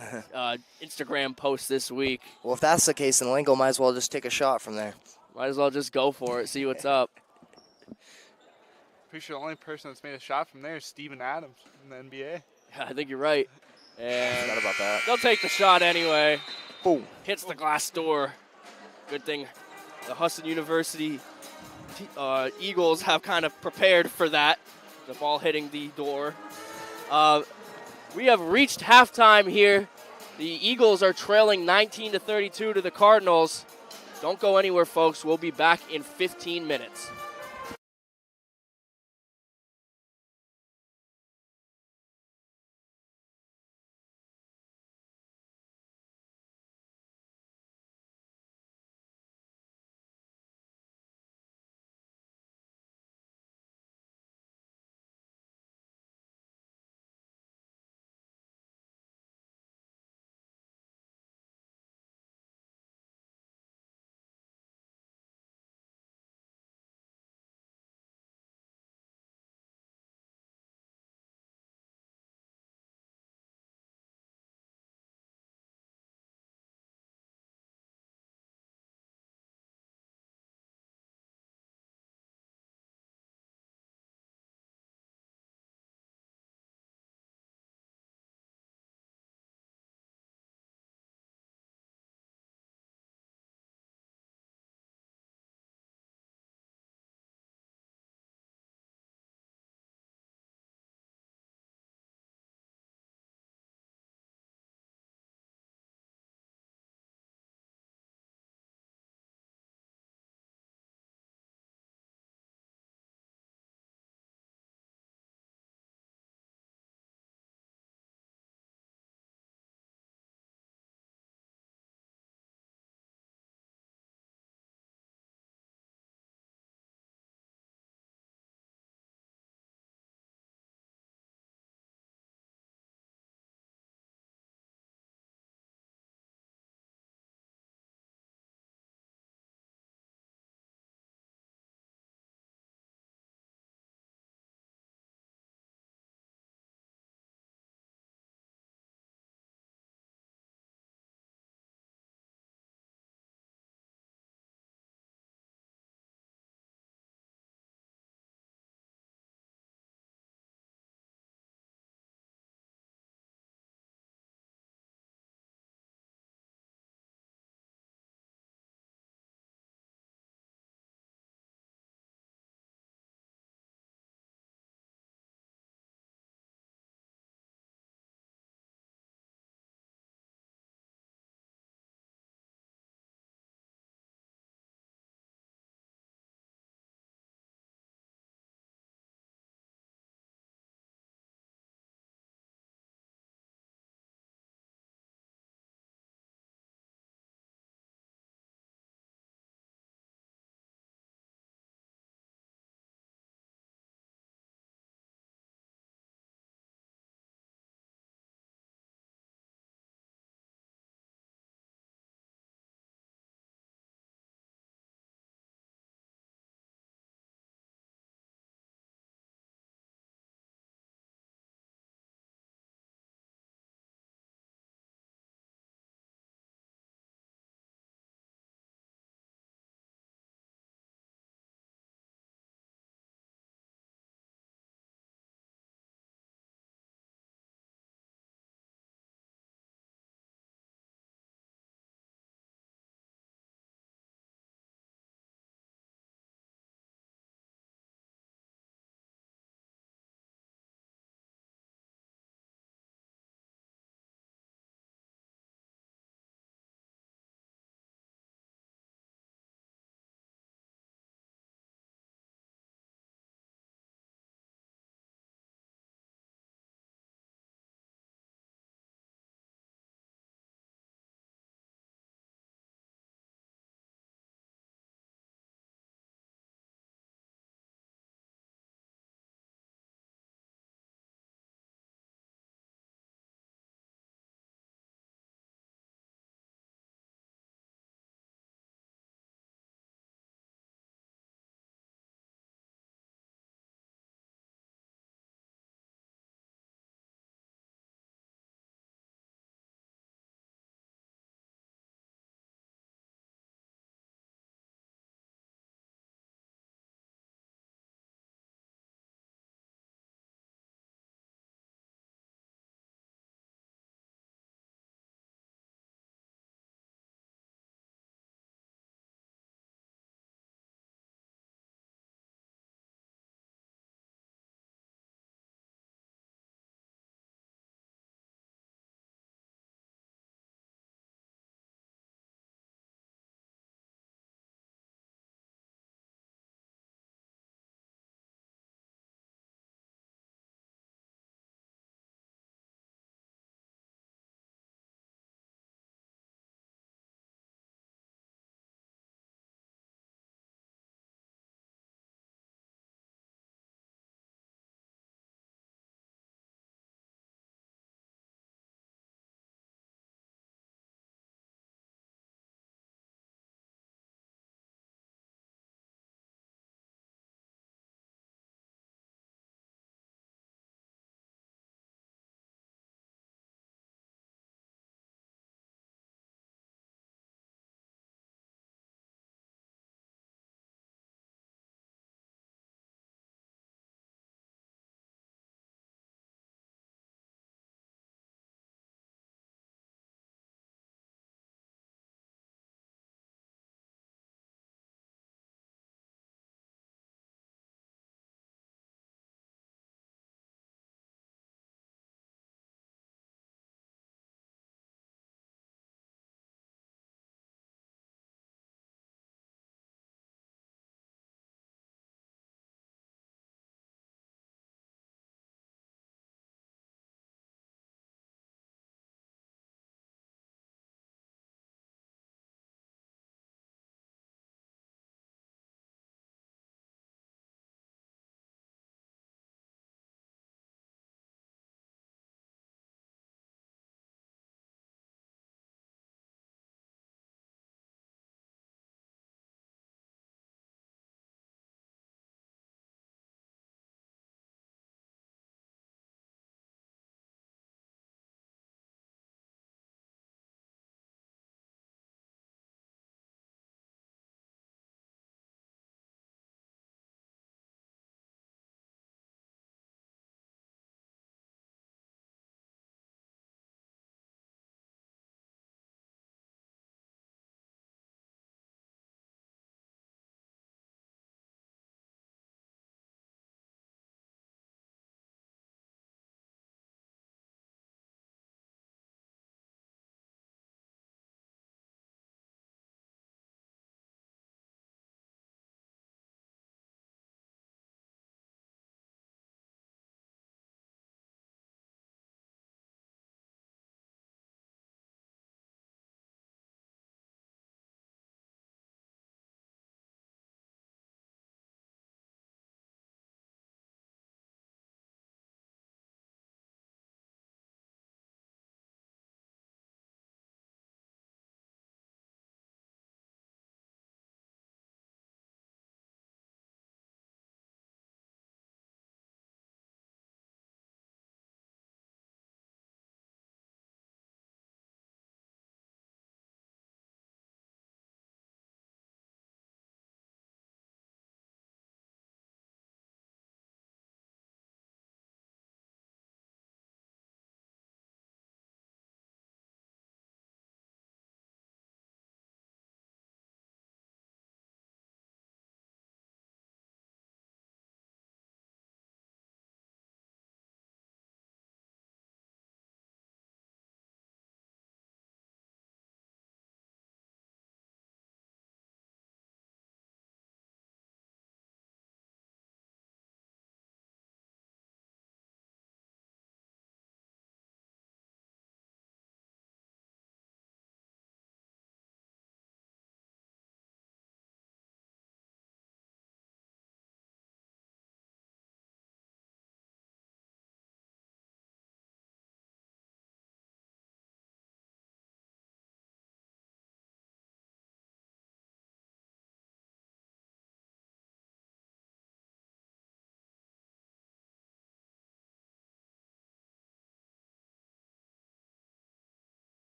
Instagram post this week. Well, if that's the case, then Lingo might as well just take a shot from there. Might as well just go for it, see what's up. Pretty sure the only person that's made a shot from there is Steven Adams in the NBA. Yeah, I think you're right. And Forgot about that. they'll take the shot anyway. Boom. Hits the glass door. Good thing the Husson University Eagles have kind of prepared for that, the ball hitting the door. We have reached halftime here. The Eagles are trailing 19-32 to the Cardinals. Don't go anywhere, folks. We'll be back in 15 minutes.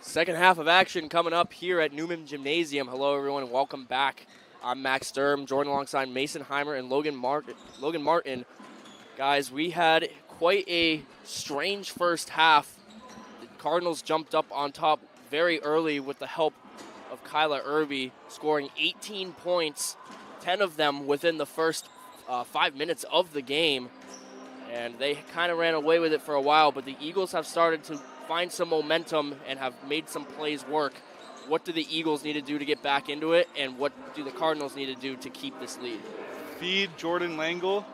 Second half of action coming up here at Newman Gymnasium. Hello, everyone, and welcome back. I'm Max Sturm, joined alongside Mason Heimer and Logan Martin. Guys, we had quite a strange first half. The Cardinals jumped up on top very early with the help of Kyla Irby, scoring 18 points, 10 of them within the first 5 minutes of the game. And they kind of ran away with it for a while, but the Eagles have started to find some momentum and have made some plays work. What do the Eagles need to do to get back into it, and what do the Cardinals need to do to keep this lead? Feed Jordan Langle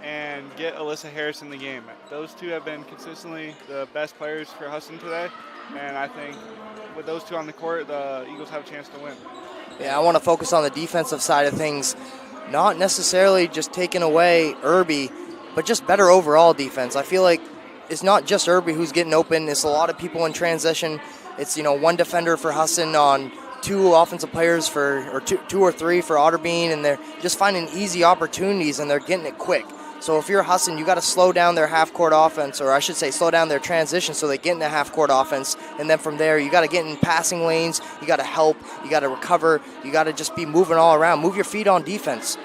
and get Alyssa Harris in the game. Those two have been consistently the best players for Husson today, and I think with those two on the court, the Eagles have a chance to win. Yeah, I want to focus on the defensive side of things, not necessarily just taking away Irby, but just better overall defense. I feel like it's not just Irby who's getting open. It's a lot of people in transition. It's, one defender for Husson on two offensive players or two or three for Otterbein, and they're just finding easy opportunities, and they're getting it quick. So if you're Husson, you got to slow down their half-court offense, or I should say slow down their transition so they get into half-court offense. And then from there, you got to get in passing lanes. You got to help. You got to recover. You got to just be moving all around. Move your feet on defense.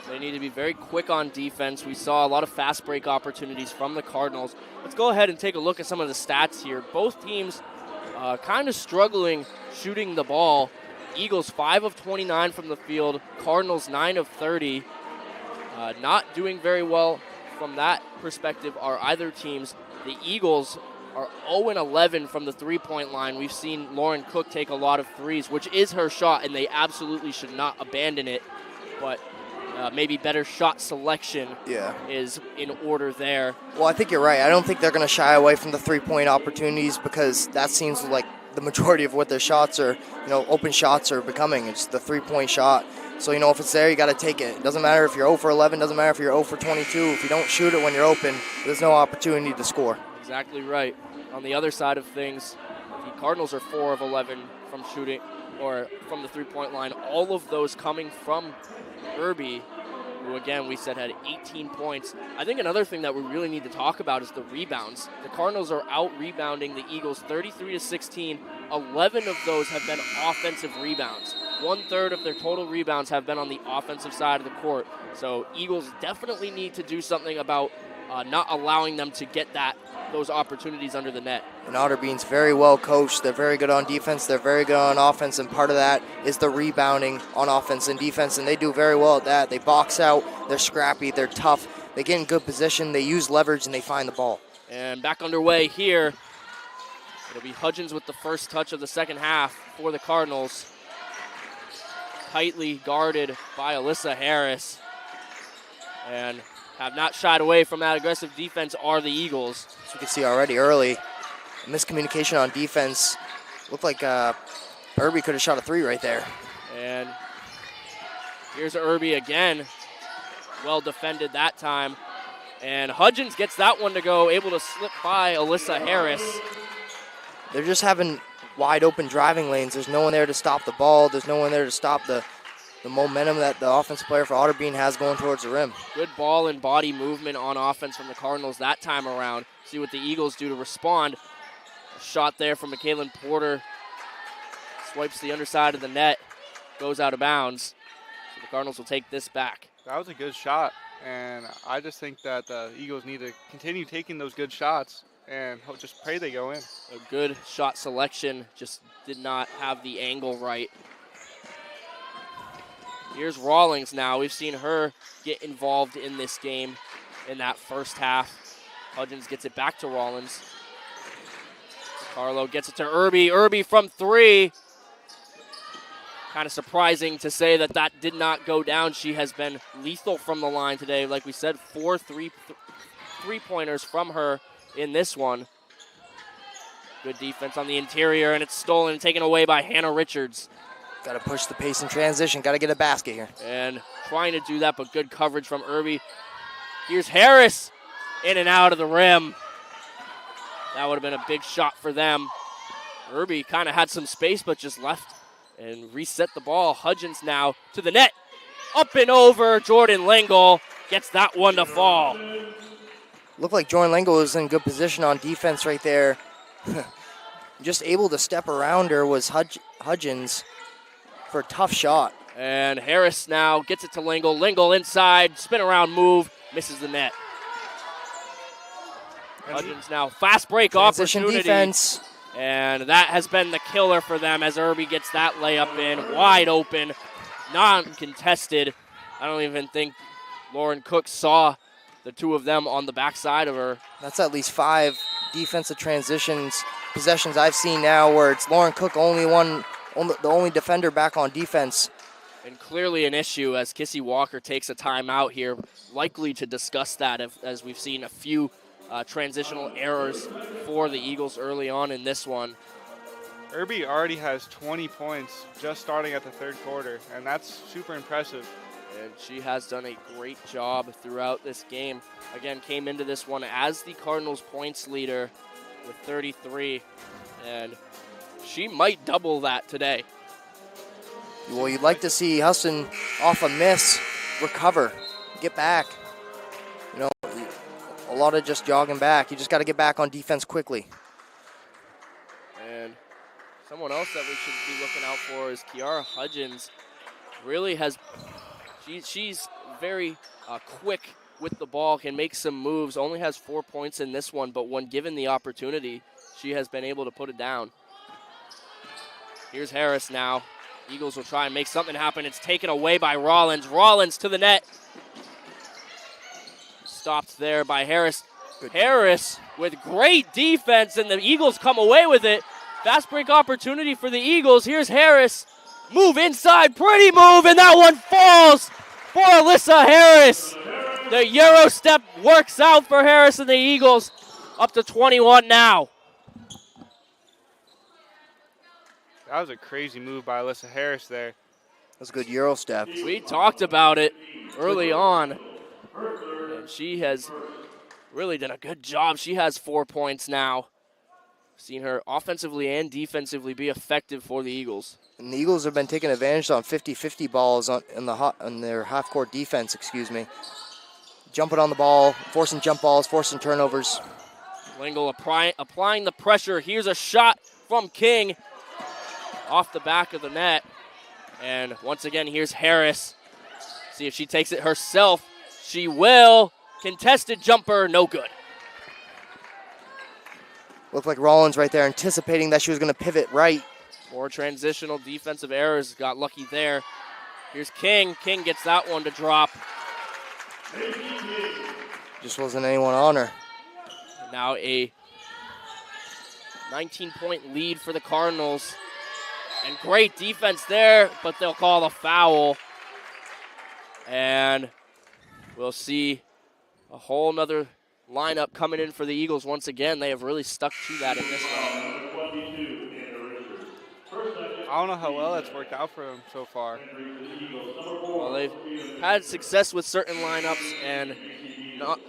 They need to be very quick on defense. We saw a lot of fast break opportunities from the Cardinals. Let's go ahead and take a look at some of the stats here. Both teams kind of struggling shooting the ball. Eagles 5 of 29 from the field. Cardinals 9 of 30. Not doing very well from that perspective are either teams. The Eagles are 0-11 from the three-point line. We've seen Lauren Cook take a lot of threes, which is her shot, and they absolutely should not abandon it. But maybe better shot selection is in order there. Well, I think you're right. I don't think they're going to shy away from the three-point opportunities, because that seems like the majority of what their shots are, open shots are becoming. It's the three-point shot. So, if it's there, you got to take it. It doesn't matter if you're 0 for 11, doesn't matter if you're 0 for 22. If you don't shoot it when you're open, there's no opportunity to score. Exactly right. On the other side of things, the Cardinals are 4 of 11 from shooting or from the three-point line. All of those coming from Irby, who again we said had 18 points. I think another thing that we really need to talk about is the rebounds. The Cardinals are out-rebounding the Eagles 33-16. 11 of those have been offensive rebounds. 1/3 of their total rebounds have been on the offensive side of the court. So Eagles definitely need to do something about not allowing them to get those opportunities under the net. And Otterbein's very well coached. They're very good on defense. They're very good on offense, and part of that is the rebounding on offense and defense, and they do very well at that. They box out. They're scrappy. They're tough. They get in good position. They use leverage, and they find the ball. And back underway here. It'll be Hudgens with the first touch of the second half for the Cardinals. Tightly guarded by Alyssa Harris. And have not shied away from that aggressive defense are the Eagles. As you can see already early, miscommunication on defense. Looked like Irby could have shot a three right there. And here's Irby again. Well defended that time. And Hudgens gets that one to go, able to slip by Alyssa Harris. They're just having wide open driving lanes. There's no one there to stop the ball. There's no one there to stop the momentum that the offensive player for Otterbein has going towards the rim. Good ball and body movement on offense from the Cardinals that time around. See what the Eagles do to respond. A shot there from McKaylin Porter. Swipes the underside of the net. Goes out of bounds. So the Cardinals will take this back. That was a good shot, and I just think that the Eagles need to continue taking those good shots and just pray they go in. A good shot selection, just did not have the angle right. Here's Rawlings now. We've seen her get involved in this game in that first half. Hudgens gets it back to Rawlings. Carlo gets it to Irby. Irby from three. Kind of surprising to say that did not go down. She has been lethal from the line today. Like we said, 4 three-pointers from her in this one. Good defense on the interior, and it's stolen and taken away by Hannah Richards. Got to push the pace in transition. Got to get a basket here. And trying to do that, but good coverage from Irby. Here's Harris, in and out of the rim. That would have been a big shot for them. Irby kind of had some space, but just left and reset the ball. Hudgens now to the net. Up and over. Jordan Langle gets that one to fall. Looked like Jordan Langle was in good position on defense right there. just able to step around her was Hudgens for a tough shot. And Harris now gets it to Lingle. Lingle inside, spin around move, misses the net. Hudgens now fast break Transition opportunity. defense. And that has been the killer for them as Irby gets that layup in, wide open, non-contested. I don't even think Lauren Cook saw the two of them on the backside of her. That's at least 5 defensive possessions I've seen now where it's Lauren Cook the only defender back on defense. And clearly an issue as Kissy Walker takes a timeout here, likely to discuss that as we've seen a few transitional errors for the Eagles early on in this one. Irby already has 20 points just starting at the third quarter, and that's super impressive. And she has done a great job throughout this game. Again, came into this one as the Cardinals points leader with 33, and she might double that today. Well, you'd like to see Husson off a miss, recover, get back. You know, a lot of just jogging back. You just got to get back on defense quickly. And someone else that we should be looking out for is Kiara Hudgens. Really has, she's very quick with the ball, can make some moves, only has 4 points in this one, but when given the opportunity, she has been able to put it down. Here's Harris now. Eagles will try and make something happen. It's taken away by Rollins. Rollins to the net. Stopped there by Harris. Harris with great defense, and the Eagles come away with it. Fast break opportunity for the Eagles. Here's Harris. Move inside, pretty move, and that one falls for Alyssa Harris. The Euro step works out for Harris and the Eagles, up to 21 now. That was a crazy move by Alyssa Harris there. That's a good Euro step. We talked about it early on, and she has really done a good job. She has 4 points now. Seen her offensively and defensively be effective for the Eagles. And the Eagles have been taking advantage on 50-50 balls on their half-court defense, Jumping on the ball, forcing jump balls, forcing turnovers. Lingle applying the pressure. Here's a shot from King off the back of the net. And once again, here's Harris. See if she takes it herself. She will. Contested jumper, no good. Looked like Rollins right there, anticipating that she was going to pivot right. More transitional defensive errors. Got lucky there. Here's King. King gets that one to drop. Just wasn't anyone on her. Now a 19-point lead for the Cardinals. And great defense there, but they'll call a foul. And we'll see a whole nother lineup coming in for the Eagles once again. They have really stuck to that in this one. I don't know how well that's worked out for them so far. Well, they've had success with certain lineups and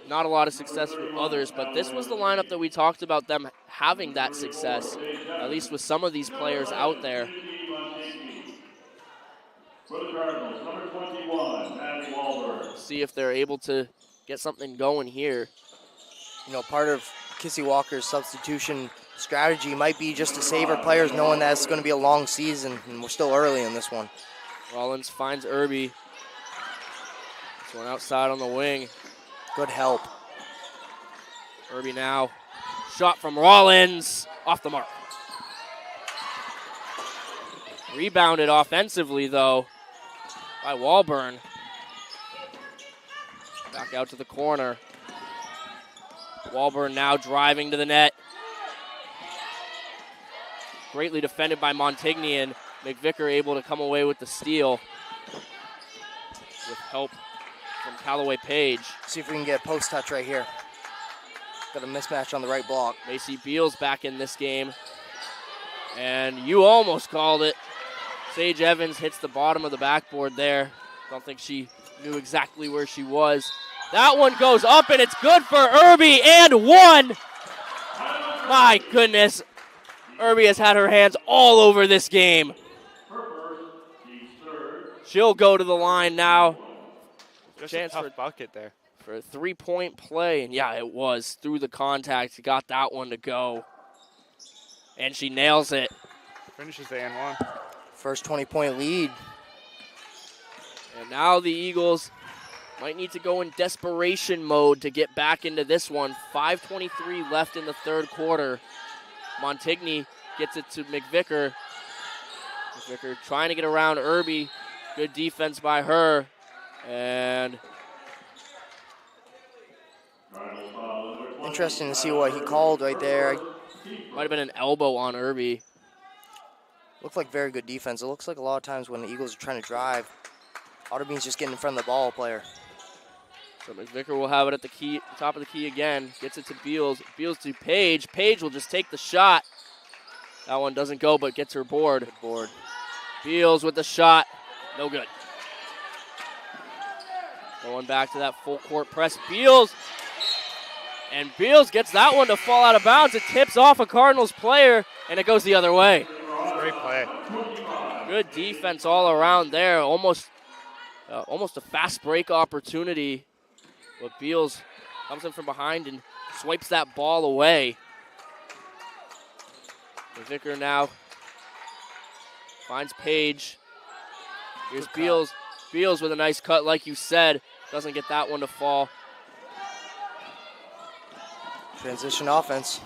not a lot of success with others, but this was the lineup that we talked about them having that success, at least with some of these players out there. For the Cardinals, number 21, Maddie Wahlberg. See if they're able to get something going here. You know, part of Kissy Walker's substitution strategy might be just to save her players, knowing that it's going to be a long season, and we're still early in this one. Rollins finds Irby. This one outside on the wing. Good help. Irby now. Shot from Rollins. Off the mark. Rebounded offensively, though, by Walburn. Back out to the corner. Walburn now driving to the net. Greatly defended by Montigny, McVicker able to come away with the steal with help from Callaway Page. See if we can get a post touch right here. Got a mismatch on the right block. Macy Beals back in this game. And you almost called it. Sage Evans hits the bottom of the backboard there. Don't think she knew exactly where she was. That one goes up, and it's good for Irby, and one. My goodness. Irby has had her hands all over this game. She'll go to the line now. Just Chance a tough bucket there. For a three-point play. And, yeah, it was. Through the contact, got that one to go. and she nails it. Finishes the and one. First 20-point lead. And now the Eagles might need to go in desperation mode to get back into this one. 5:23 left in the third quarter. Montigny gets it to McVicker. McVicker trying to get around Irby. Good defense by her. And Interesting to see what he called right there. might have been an elbow on Irby. Looked like very good defense. It looks like a lot of times when the Eagles are trying to drive, Otterbein's just getting in front of the ball player. So McVicker will have it at the key, top of the key again. Gets it to Beals. Beals to Page. Page will just take the shot. That one doesn't go, but gets her board. Good board. Beals with the shot. No good. Going back to that full court press. Beals. And Beals gets that one to fall out of bounds. It tips off a Cardinals player, and it goes the other way. Great play. Good defense all around there. Almost a fast break opportunity. But Beals comes in from behind and swipes that ball away. McVicker now finds Page. Here's Beals. Beals with a nice cut, like you said. Doesn't get that one to fall. Transition offense.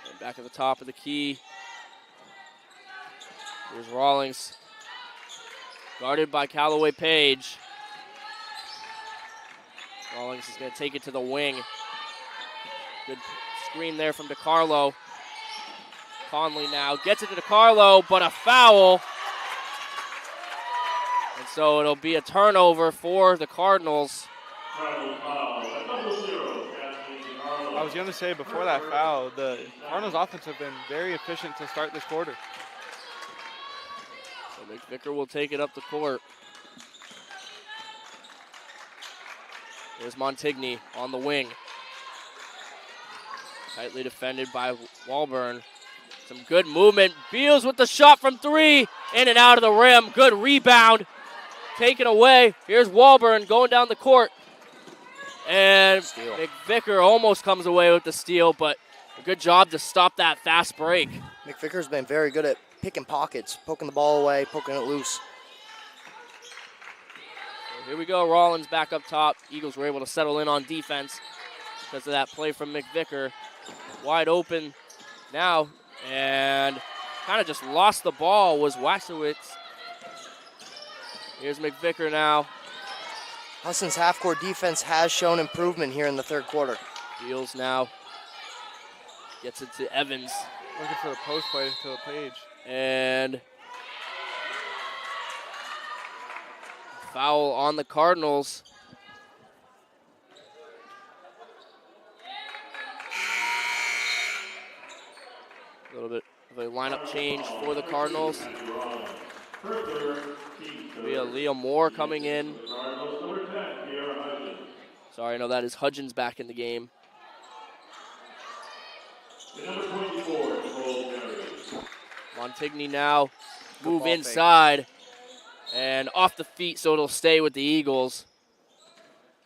And back at the top of the key. Here's Rawlings. Guarded by Callaway Page. Rawlings is going to take it to the wing. Good screen there from DiCarlo. Conley now gets it to DiCarlo, but a foul. And so it'll be a turnover for the Cardinals. I was going to say before that foul, the Cardinals offense have been very efficient to start this quarter. So McVicker will take it up the court. There's Montigny on the wing. Tightly defended by Walburn. Some good movement. Beals with the shot from three. In and out of the rim. Good rebound. Taken away. Here's Walburn going down the court. And Steal. McVicker almost comes away with the steal, but a good job to stop that fast break. McVicker's been very good at picking pockets, poking the ball away, poking it loose. So here we go. Rollins back up top. Eagles were able to settle in on defense because of that play from McVicker. Wide open now, and kind of just lost the ball was Waxowitz. Here's McVicker now. Husson's half-court defense has shown improvement here in the third quarter. Beals now gets it to Evans. Looking for a post play to Page. And foul on the Cardinals. A little bit of a lineup change for the Cardinals. We have Leah Moore coming in. Sorry, no, that is Hudgens back in the game. Montigny now move inside and off the feet, so it'll stay with the Eagles.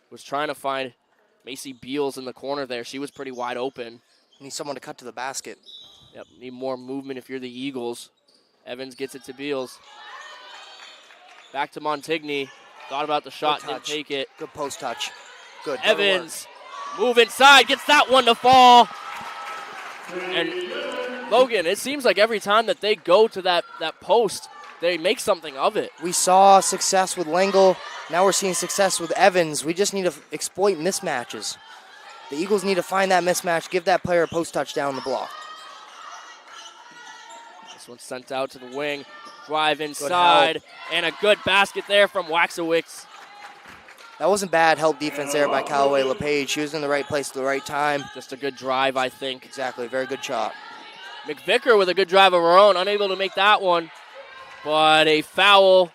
Was trying to find Macy Beals in the corner there. She was pretty wide open. Need someone to cut to the basket. Yep, need more movement if you're the Eagles. Evans gets it to Beals. Back to Montigny. Thought about the shot, didn't take it. Good post touch. Good. Evans, move inside, gets that one to fall. And Logan, it seems like every time that they go to that post, they make something of it. We saw success with Lengel. Now we're seeing success with Evans. We just need to exploit mismatches. The Eagles need to find that mismatch, give that player a post touch down the block. This one's sent out to the wing. Drive inside, and a good basket there from Waxowicz. That wasn't bad help defense there by Callaway LePage. She was in the right place at the right time. Just a good drive, I think. Exactly, very good shot. McVicker with a good drive of her own, unable to make that one. But a foul.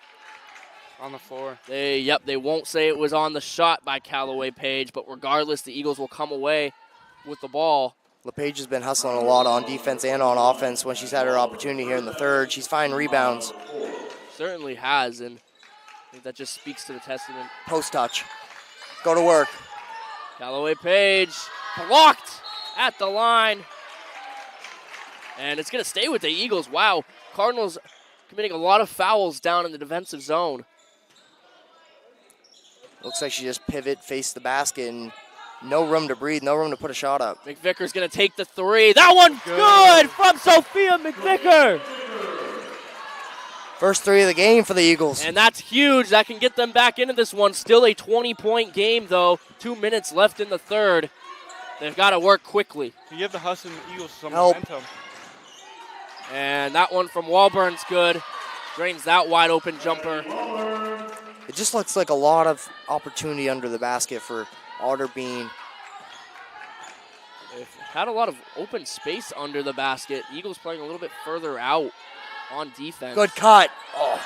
On the floor. They won't say it was on the shot by Callaway Page, but regardless, the Eagles will come away with the ball. LePage has been hustling a lot on defense and on offense when she's had her opportunity here in the third. She's finding rebounds. Certainly has, and I think that just speaks to the testament. Post touch. Go to work. Callaway Page blocked at the line. And it's going to stay with the Eagles. Wow, Cardinals committing a lot of fouls down in the defensive zone. Looks like she just pivot, face the basket, and no room to breathe, no room to put a shot up. McVicker's going to take the three. That one good from Sophia McVicker. First three of the game for the Eagles. And that's huge. That can get them back into this one. Still a 20-point game, though. 2 minutes left in the third. They've got to work quickly. You give the Husson Eagles some Help. momentum. And that one from Walburn's good. Drains that wide open jumper. It just looks like a lot of opportunity under the basket for Otterbein. They've had a lot of open space under the basket. Eagles playing a little bit further out on defense. Good cut. Oh.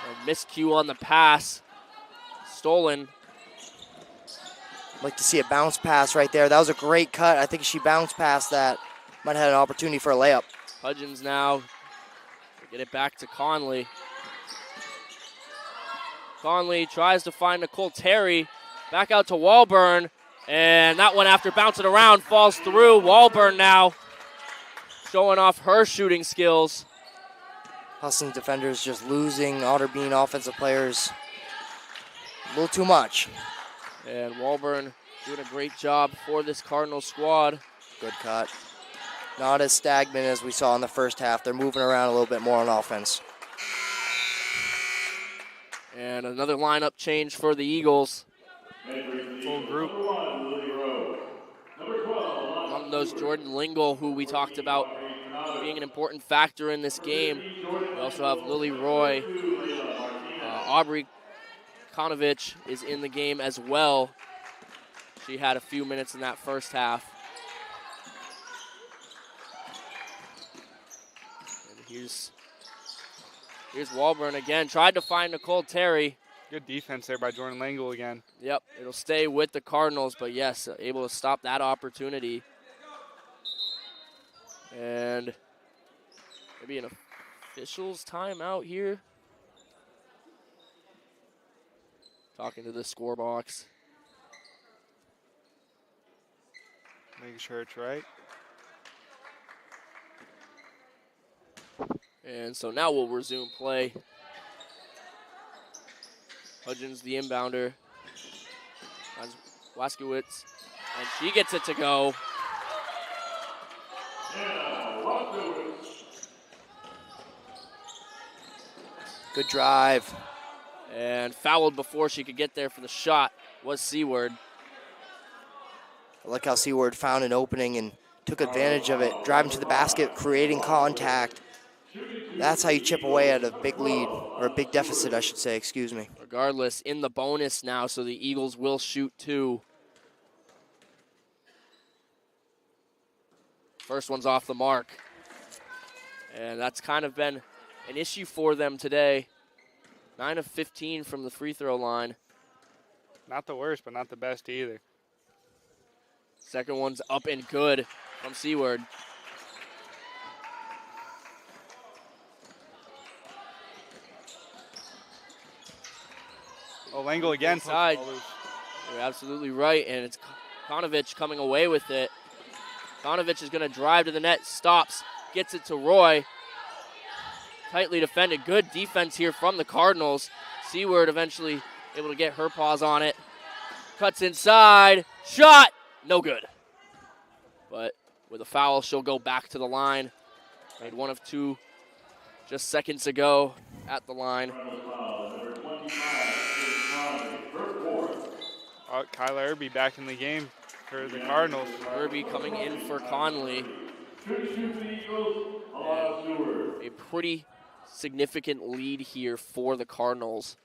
A miscue on the pass. Stolen. Like to see a bounce pass right there. That was a great cut. I think she bounced past that. Might have had an opportunity for a layup. Hudgens now get it back to Conley. Conley tries to find Nicole Terry. Back out to Walburn. And that one, after bouncing around, falls through. Walburn now showing off her shooting skills. Husson defenders just losing Otterbein offensive players a little too much. And Walburn doing a great job for this Cardinal squad. Good cut. Not as stagnant as we saw in the first half. They're moving around a little bit more on offense. And another lineup change for the Eagles. Full group. Among those, Jordan Lingle, who we talked about being an important factor in this game. We also have Lily Roy. Aubrey Konovich is in the game as well. She had a few minutes in that first half. And here's Walburn again. Tried to find Nicole Terry. Good defense there by Jordan Langle again. Yep, it'll stay with the Cardinals, but yes, able to stop that opportunity. And maybe an official's timeout here. Talking to the score box. Making sure it's right. And so now we'll resume play. Hudgens, the inbounder. Finds Waskowitz, and she gets it to go. Good drive. And fouled before she could get there for the shot was Seward. I like how Seward found an opening and took advantage of it, driving to the basket, creating contact. That's how you chip away at a big lead, or a big deficit, I should say, excuse me. Regardless, in the bonus now, so the Eagles will shoot two. First one's off the mark. And that's kind of been an issue for them today. 9 of 15 from the free throw line. Not the worst, but not the best either. Second one's up and good from Seward. Oh, Langle again. Inside. You're absolutely right, and it's Konovich coming away with it. Konovich is going to drive to the net, stops, gets it to Roy. Tightly defended. Good defense here from the Cardinals. Seward eventually able to get her paws on it. Cuts inside. Shot. No good. But with a foul, she'll go back to the line. Made one of two just seconds ago at the line. Kyla Irby back in the game for the Cardinals. Irby coming in for Conley. A pretty significant lead here for the Cardinals.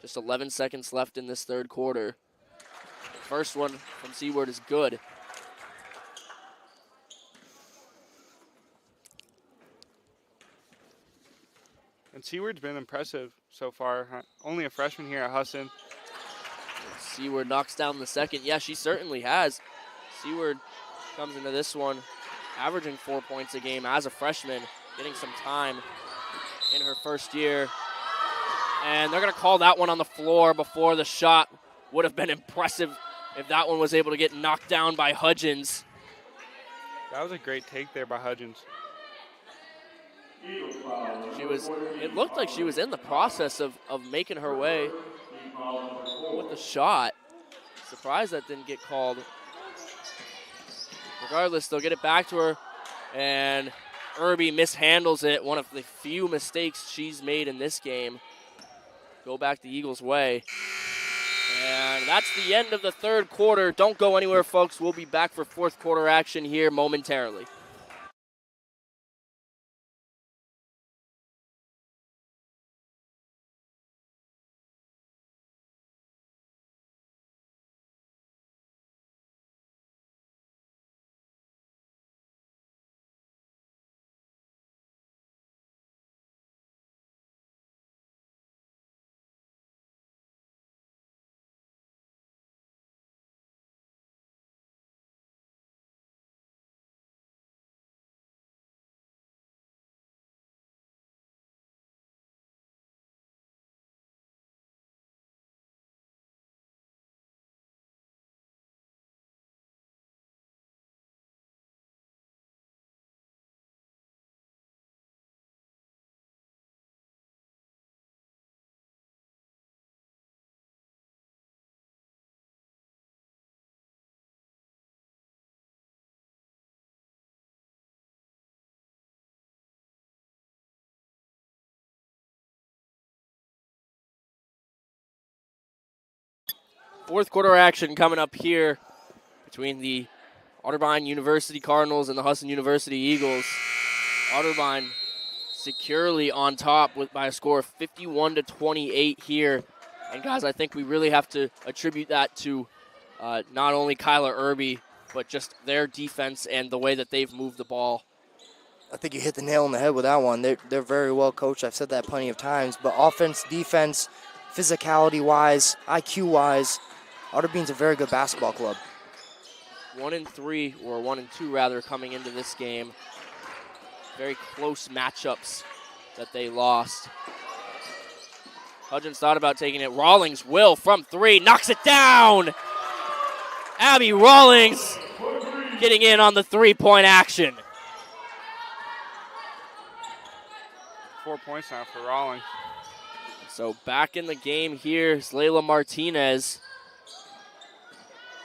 Just 11 seconds left in this third quarter. First one from Seward is good. And Seward's been impressive so far. Only a freshman here at Husson. Seward knocks down the second. Yeah, she certainly has. Seward comes into this one averaging 4 points a game as a freshman, getting some time in her first year. And they're going to call that one on the floor before the shot. Would have been impressive if that one was able to get knocked down by Hudgens. That was a great take there by Hudgens. Eagles foul. It looked like she was in the process of making her way Team foul number 4. with the shot. Surprised that didn't get called. Regardless, they'll get it back to her, and Irby mishandles it. One of the few mistakes she's made in this game. Go back the Eagles' way. And that's the end of the third quarter. Don't go anywhere, folks. We'll be back for fourth quarter action here momentarily. Fourth quarter action coming up here between the Otterbein University Cardinals and the Husson University Eagles. Otterbein securely on top by a score of 51-28 here. And guys, I think we really have to attribute that to not only Kyla Irby, but just their defense and the way that they've moved the ball. I think you hit the nail on the head with that one. They're very well coached. I've said that plenty of times. But offense, defense, physicality-wise, IQ-wise, Otterbein's a very good basketball club. 1-3, or 1-2 rather, coming into this game. Very close matchups that they lost. Hudgens thought about taking it. Rawlings will from 3, knocks it down. Abby Rawlings getting in on the 3-point action. 4 points now for Rawlings. So back in the game here is Layla Martinez.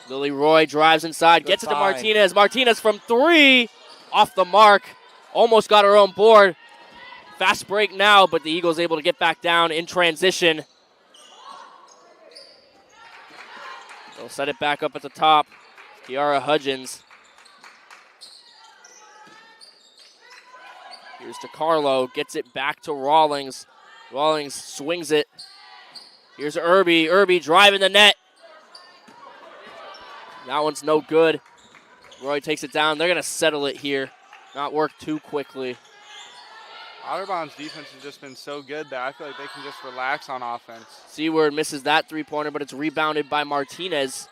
Lily Roy drives inside, gets it to Martinez. Martinez from 3, off the mark. Almost got her own board. Fast break now, but the Eagles able to get back down in transition. They'll set it back up at the top. Kiara Hudgens. Here's to Carlo, gets it back to Rawlings. Rawlings swings it. Here's Irby. Irby driving the net. That one's no good. Roy takes it down. They're going to settle it here. Not work too quickly. Otterbein's defense has just been so good that I feel like they can just relax on offense. Seward misses that three-pointer, but it's rebounded by Martinez.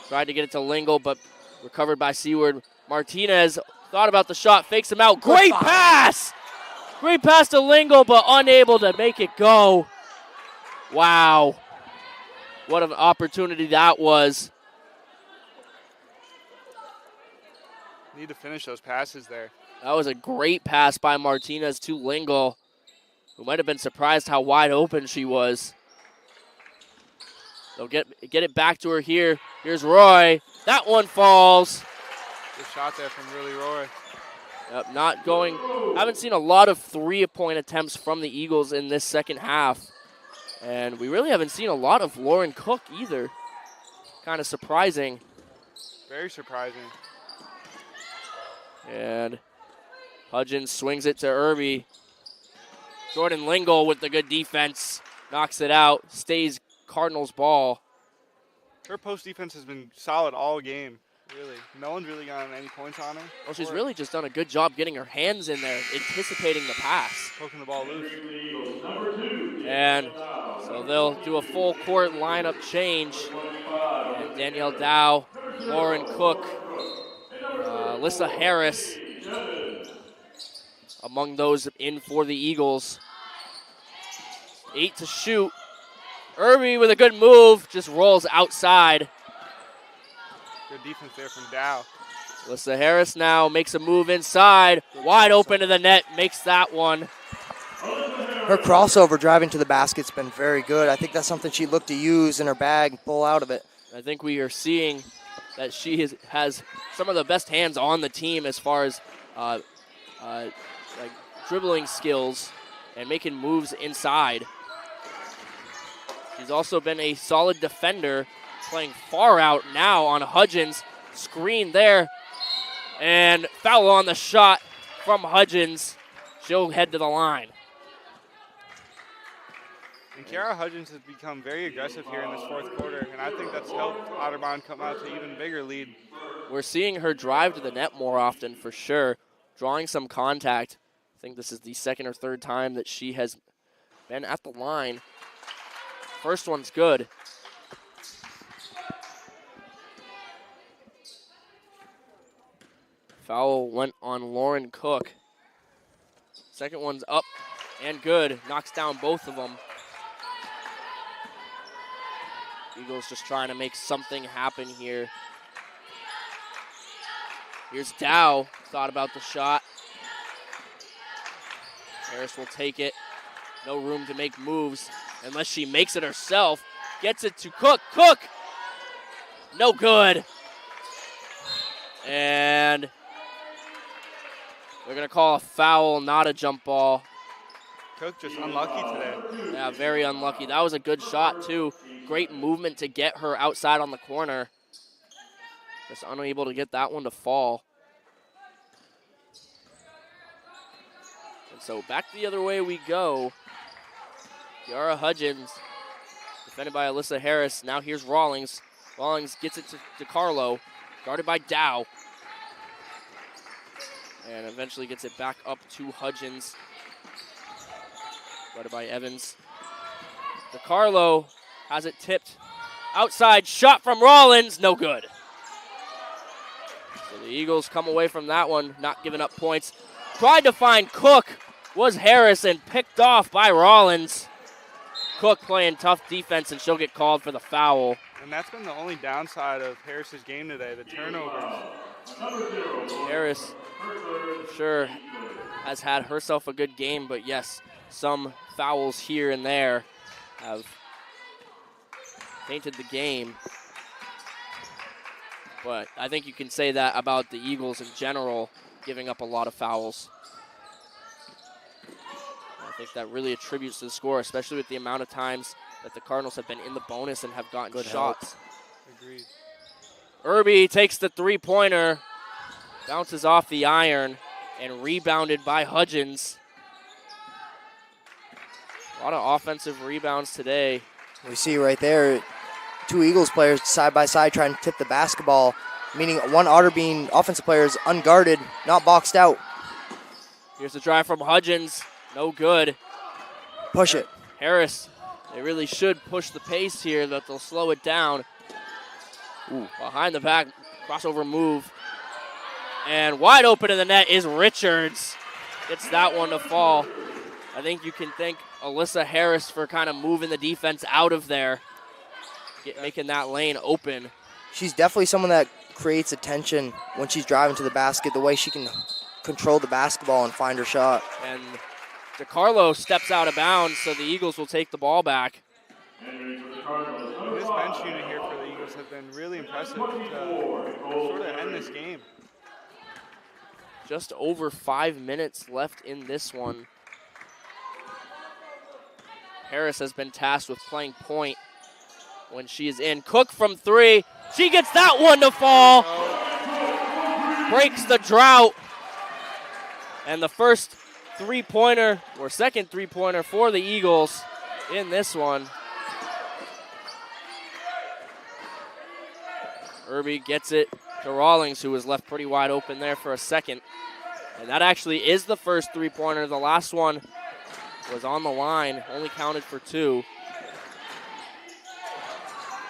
Tried to get it to Lingle, but recovered by Seward. Martinez thought about the shot, fakes him out. Great pass! Great pass to Lingle, but unable to make it go. Wow. What an opportunity that was. Need to finish those passes there. That was a great pass by Martinez to Lingle, who might have been surprised how wide open she was. They'll get it back to her here. Here's Roy. That one falls. Good shot there from Lily Roy. Yep, not going. Haven't seen a lot of three-point attempts from the Eagles in this second half. And we really haven't seen a lot of Lauren Cook either. Kind of surprising. Very surprising. And Hudgens swings it to Irby. Jordan Lingle with the good defense. Knocks it out. Stays Cardinals ball. Her post defense has been solid all game, really. No one's really gotten any points on her. Well, she's really just done a good job getting her hands in there, anticipating the pass. Poking the ball loose. And so they'll do a full court lineup change. And Danielle Dow, Lauren Cook, Alyssa Harris among those in for the Eagles. 8 to shoot. Irby with a good move, just rolls outside. Good defense there from Dow. Alyssa Harris now makes a move inside. Wide open to the net, makes that one. Her crossover driving to the basket's been very good. I think that's something she looked to use in her bag, pull out of it. I think we are seeing that she has some of the best hands on the team as far as like dribbling skills and making moves inside. She's also been a solid defender, playing far out now on Hudgens. Screen there, and foul on the shot from Hudgens. She'll head to the line. And Kiara Hudgens has become very aggressive here in this fourth quarter, and I think that's helped Otterbein come out to even bigger lead. We're seeing her drive to the net more often for sure, drawing some contact. I think this is the second or third time that she has been at the line. First one's good. Foul went on Lauren Cook. Second one's up and good. Knocks down both of them. Eagles just trying to make something happen here. Here's Dow. Thought about the shot. Harris will take it. No room to make moves unless she makes it herself. Gets it to Cook. Cook! No good. And they're going to call a foul, not a jump ball. Cook just unlucky today. Yeah, very unlucky. That was a good shot, too. Great movement to get her outside on the corner. Just unable to get that one to fall. And so back the other way we go. Kiara Hudgens, defended by Alyssa Harris. Now here's Rawlings. Rawlings gets it to Carlo, guarded by Dow. And eventually gets it back up to Hudgens, guarded by Evans. DeCarlo has it tipped outside. Shot from Rollins, no good. So the Eagles come away from that one, not giving up points. Tried to find Cook, was Harris, and picked off by Rollins. Cook playing tough defense, and she'll get called for the foul. And that's been the only downside of Harris's game today, the turnovers. Harris, for sure, has had herself a good game, but yes, some fouls here and there have tainted the game. But I think you can say that about the Eagles in general, giving up a lot of fouls. I think that really attributes to the score, especially with the amount of times that the Cardinals have been in the bonus and have gotten good shots. Agreed. Irby takes the three-pointer, bounces off the iron, and rebounded by Hudgens. A lot of offensive rebounds today. We see right there, two Eagles players side by side trying to tip the basketball, meaning one Otterbein offensive player is unguarded, not boxed out. Here's the drive from Hudgens. No good. Push it. Harris, they really should push the pace here, that they'll slow it down. Ooh, behind the back, crossover move. And wide open in the net is Richards. Gets that one to fall. I think you can thank Alyssa Harris for kind of moving the defense out of there, making that lane open. She's definitely someone that creates attention when she's driving to the basket, the way she can control the basketball and find her shot. And DeCarlo steps out of bounds, so the Eagles will take the ball back. This bench unit here for the Eagles has been really impressive to sort of end this game. Just over 5 minutes left in this one. Harris has been tasked with playing point when she is in. Cook from three. She gets that one to fall. Breaks the drought. And the first three-pointer, or second three-pointer for the Eagles in this one. Irby gets it to Rawlings, who was left pretty wide open there for a second. And that actually is the first three-pointer. The last one was on the line, only counted for two.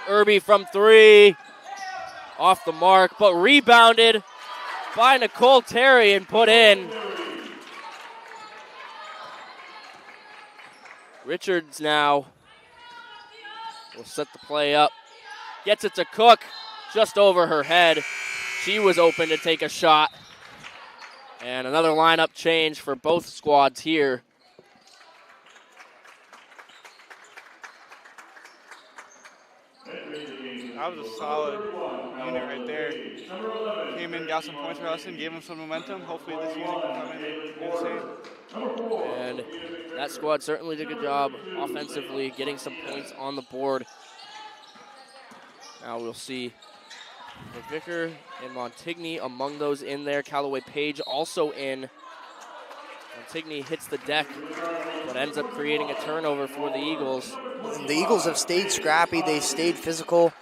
Irby from three, off the mark, but rebounded by Nicole Terry and put in. Richards now will set the play up. Gets it to Cook, just over her head. She was open to take a shot. And another lineup change for both squads here. That was a solid unit right there. Came in, got some points for Husson, gave them some momentum. Hopefully this unit can come in and do the same. And that squad certainly did a good job offensively, getting some points on the board. Now we'll see McVicker and Montigny among those in there. Callaway Page also in. Montigny hits the deck, but ends up creating a turnover for the Eagles. And the Eagles have stayed scrappy. They stayed physical.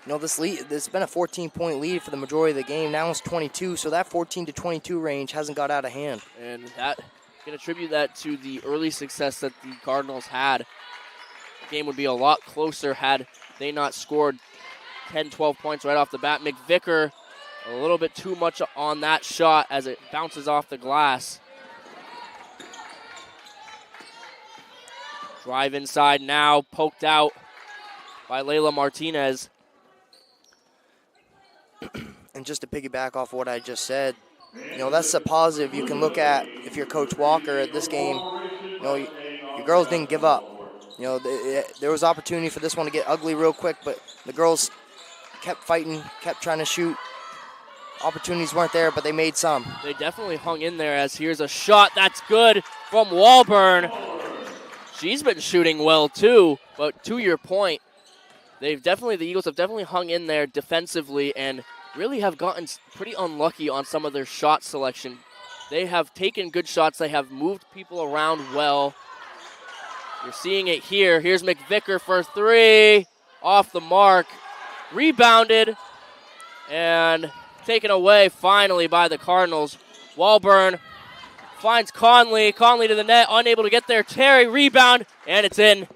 You know, this has been a 14-point lead for the majority of the game. Now it's 22, so that 14 to 22 range hasn't got out of hand. And that can attribute that to the early success that the Cardinals had. The game would be a lot closer had they not scored 10, 12 points right off the bat. McVicker, a little bit too much on that shot as it bounces off the glass. Drive inside now, poked out by Layla Martinez. And just to piggyback off what I just said, you know, that's a positive you can look at if you're Coach Walker at this game. You know, your girls didn't give up. You know, there was opportunity for this one to get ugly real quick, but the girls kept fighting, kept trying to shoot. Opportunities weren't there, but they made some. They definitely hung in there as here's a shot that's good from Walburn. She's been shooting well too, but to your point, the Eagles have definitely hung in there defensively and really have gotten pretty unlucky on some of their shot selection. They have taken good shots. They have moved people around well. You're seeing it here. Here's McVicker for three. Off the mark. Rebounded and taken away finally by the Cardinals. Walburn finds Conley. Conley to the net, unable to get there. Terry, rebound, and it's in.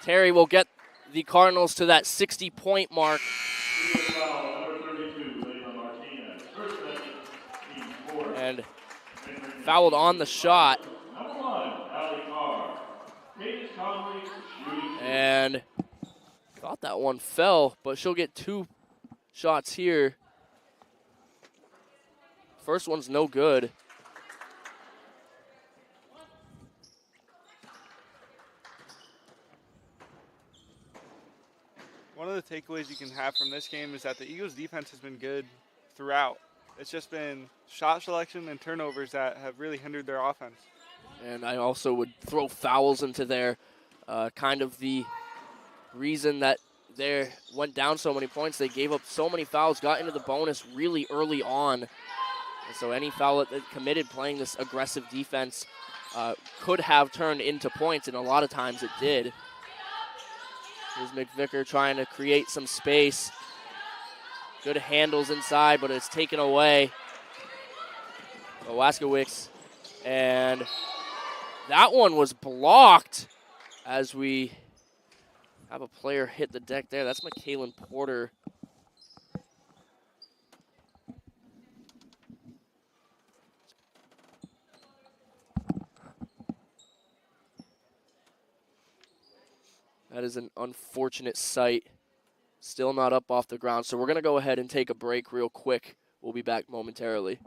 Terry will get the Cardinals to that 60-point mark. And fouled on the shot. And thought that one fell, but she'll get two shots here. First one's no good. One of the takeaways you can have from this game is that the Eagles' defense has been good throughout. It's just been shot selection and turnovers that have really hindered their offense. And I also would throw fouls into there. Kind of the reason that they went down so many points. They gave up so many fouls, got into the bonus really early on. And so any foul that they committed playing this aggressive defense could have turned into points, and a lot of times it did. Here's McVicker trying to create some space. Good handles inside, but it's taken away. Waskowicz. And that one was blocked as we have a player hit the deck there. That's McKaylin Porter. That is an unfortunate sight. Still not up off the ground. So we're going to go ahead and take a break real quick. We'll be back momentarily.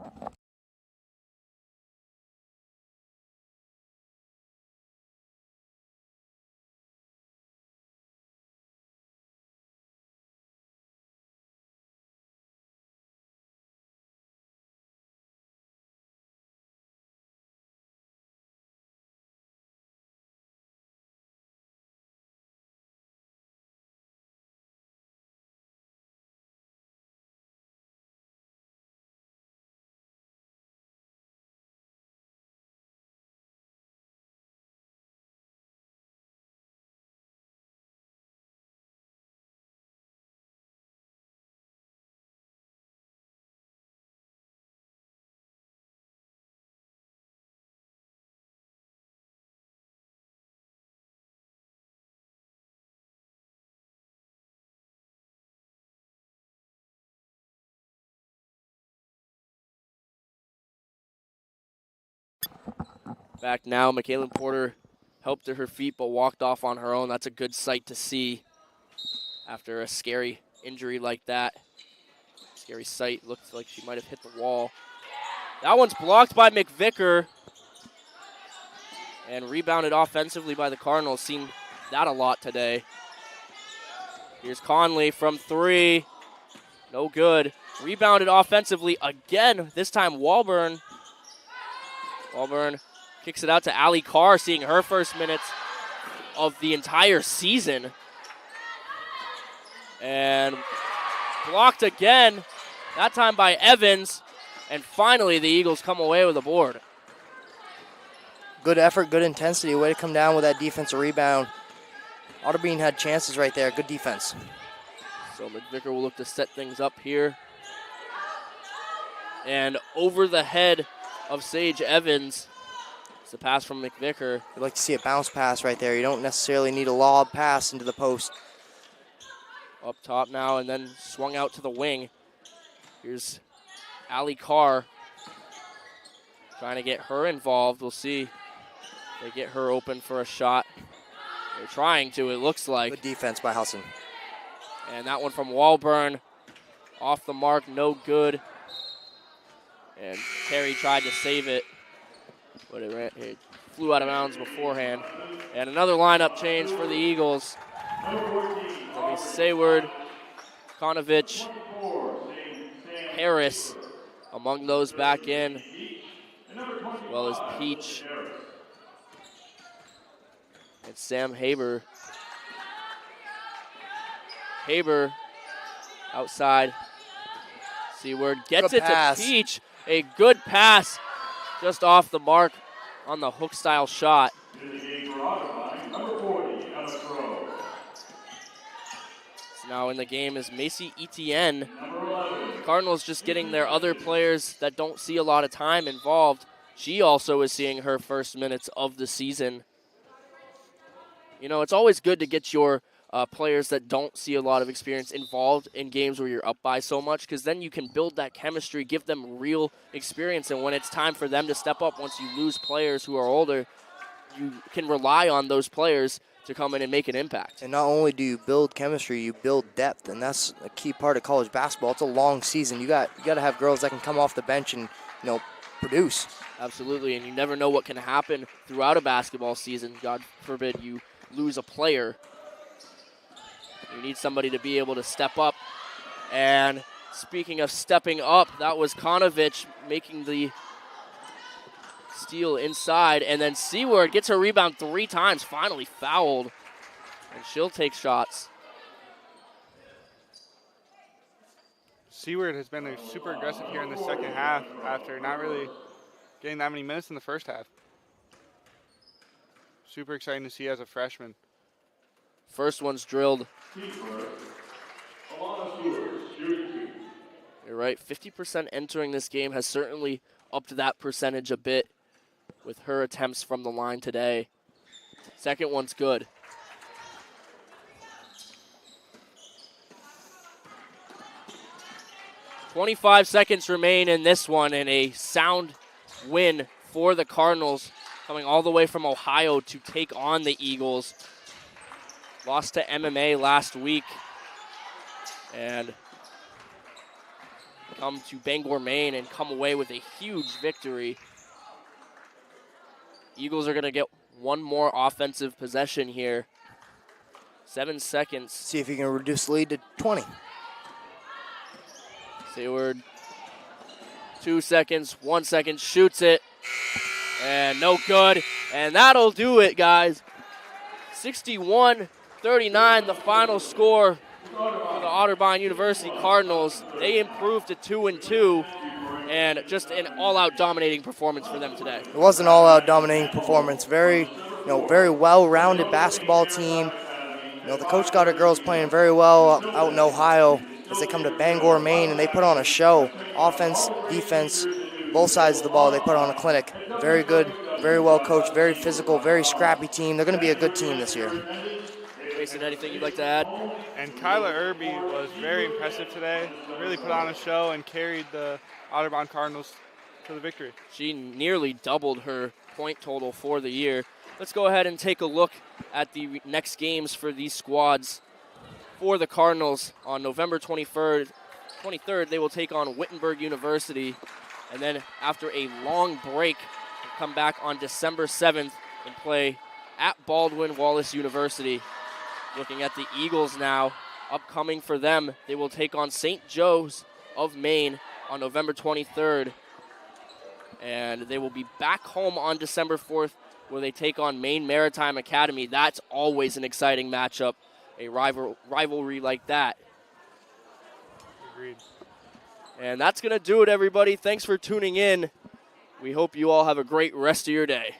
Back now, McKaylin Porter helped to her feet but walked off on her own. That's a good sight to see after a scary injury like that. Gary's sight looked like she might have hit the wall. That one's blocked by McVicker and rebounded offensively by the Cardinals. Seen that a lot today. Here's Conley from 3. No good. Rebounded offensively again. This time Walburn. Walburn kicks it out to Allie Carr, seeing her first minutes of the entire season. And blocked again, that time by Evans. And finally the Eagles come away with a board. Good effort, good intensity. Way to come down with that defensive rebound. Otterbein had chances right there. Good defense. So McVicker will look to set things up here. And over the head of Sage Evans. It's a pass from McVicker. You'd like to see a bounce pass right there. You don't necessarily need a lob pass into the post. Up top now and then swung out to the wing. Here's Allie Carr. Trying to get her involved. We'll see if they get her open for a shot. They're trying to, it looks like. Good defense by Husson. And that one from Walburn. Off the mark, no good. And Terry tried to save it. But it flew out of bounds beforehand. And another lineup change for the Eagles. It'll be Sayward, Konovich, Harris among those back in, as well as Peach and Sam Haber. Haber outside. Seaward gets Good it pass. to Peach. A good pass just off the mark on the hook style shot. So now in the game is Macy Etienne. Cardinals just getting their other players that don't see a lot of time involved. She also is seeing her first minutes of the season. You know, it's always good to get your players that don't see a lot of experience involved in games where you're up by so much, because then you can build that chemistry, give them real experience, and when it's time for them to step up, once you lose players who are older, you can rely on those players to come in and make an impact. And not only do you build chemistry, you build depth, and that's a key part of college basketball. It's a long season. You got to have girls that can come off the bench and produce. Absolutely, and you never know what can happen throughout a basketball season. God forbid you lose a player. You need somebody to be able to step up. And speaking of stepping up, that was Konovich making the steal inside. And then Seaward gets her rebound 3 times, finally fouled. And she'll take shots. Seward has been super aggressive here in the second half after not really getting that many minutes in the first half. Super exciting to see as a freshman. First one's drilled. You're right, 50% entering this game has certainly upped that percentage a bit with her attempts from the line today. Second one's good. .25 seconds remain in this one, and a sound win for the Cardinals, coming all the way from Ohio to take on the Eagles. Lost to MMA last week and come to Bangor, Maine, and come away with a huge victory. Eagles are going to get one more offensive possession here. 7 seconds. See if you can reduce the lead to 20. Sayward, 2 seconds, 1 second, shoots it, and no good. And that'll do it, guys. 61-39, the final score for the Otterbein University Cardinals. They improved to 2-2, and just an all-out dominating performance for them today. It was an all-out dominating performance. Very well-rounded basketball team. The coach got her girls playing very well out in Ohio as they come to Bangor, Maine, and they put on a show. Offense, defense, both sides of the ball, they put on a clinic. Very good, very well coached, very physical, very scrappy team. They're going to be a good team this year. Mason, anything you'd like to add? And Kyla Irby was very impressive today. Really put on a show and carried the Otterbein Cardinals to the victory. She nearly doubled her point total for the year. Let's go ahead and take a look at the next games for these squads. For the Cardinals on November 23rd, 23rd, they will take on Wittenberg University. And then after a long break, come back on December 7th and play at Baldwin Wallace University. Looking at the Eagles now, upcoming for them, they will take on St. Joe's of Maine on November 23rd. And they will be back home on December 4th where they take on Maine Maritime Academy. That's always an exciting matchup, a rivalry like that. Agreed. And that's going to do it, everybody. Thanks for tuning in. We hope you all have a great rest of your day.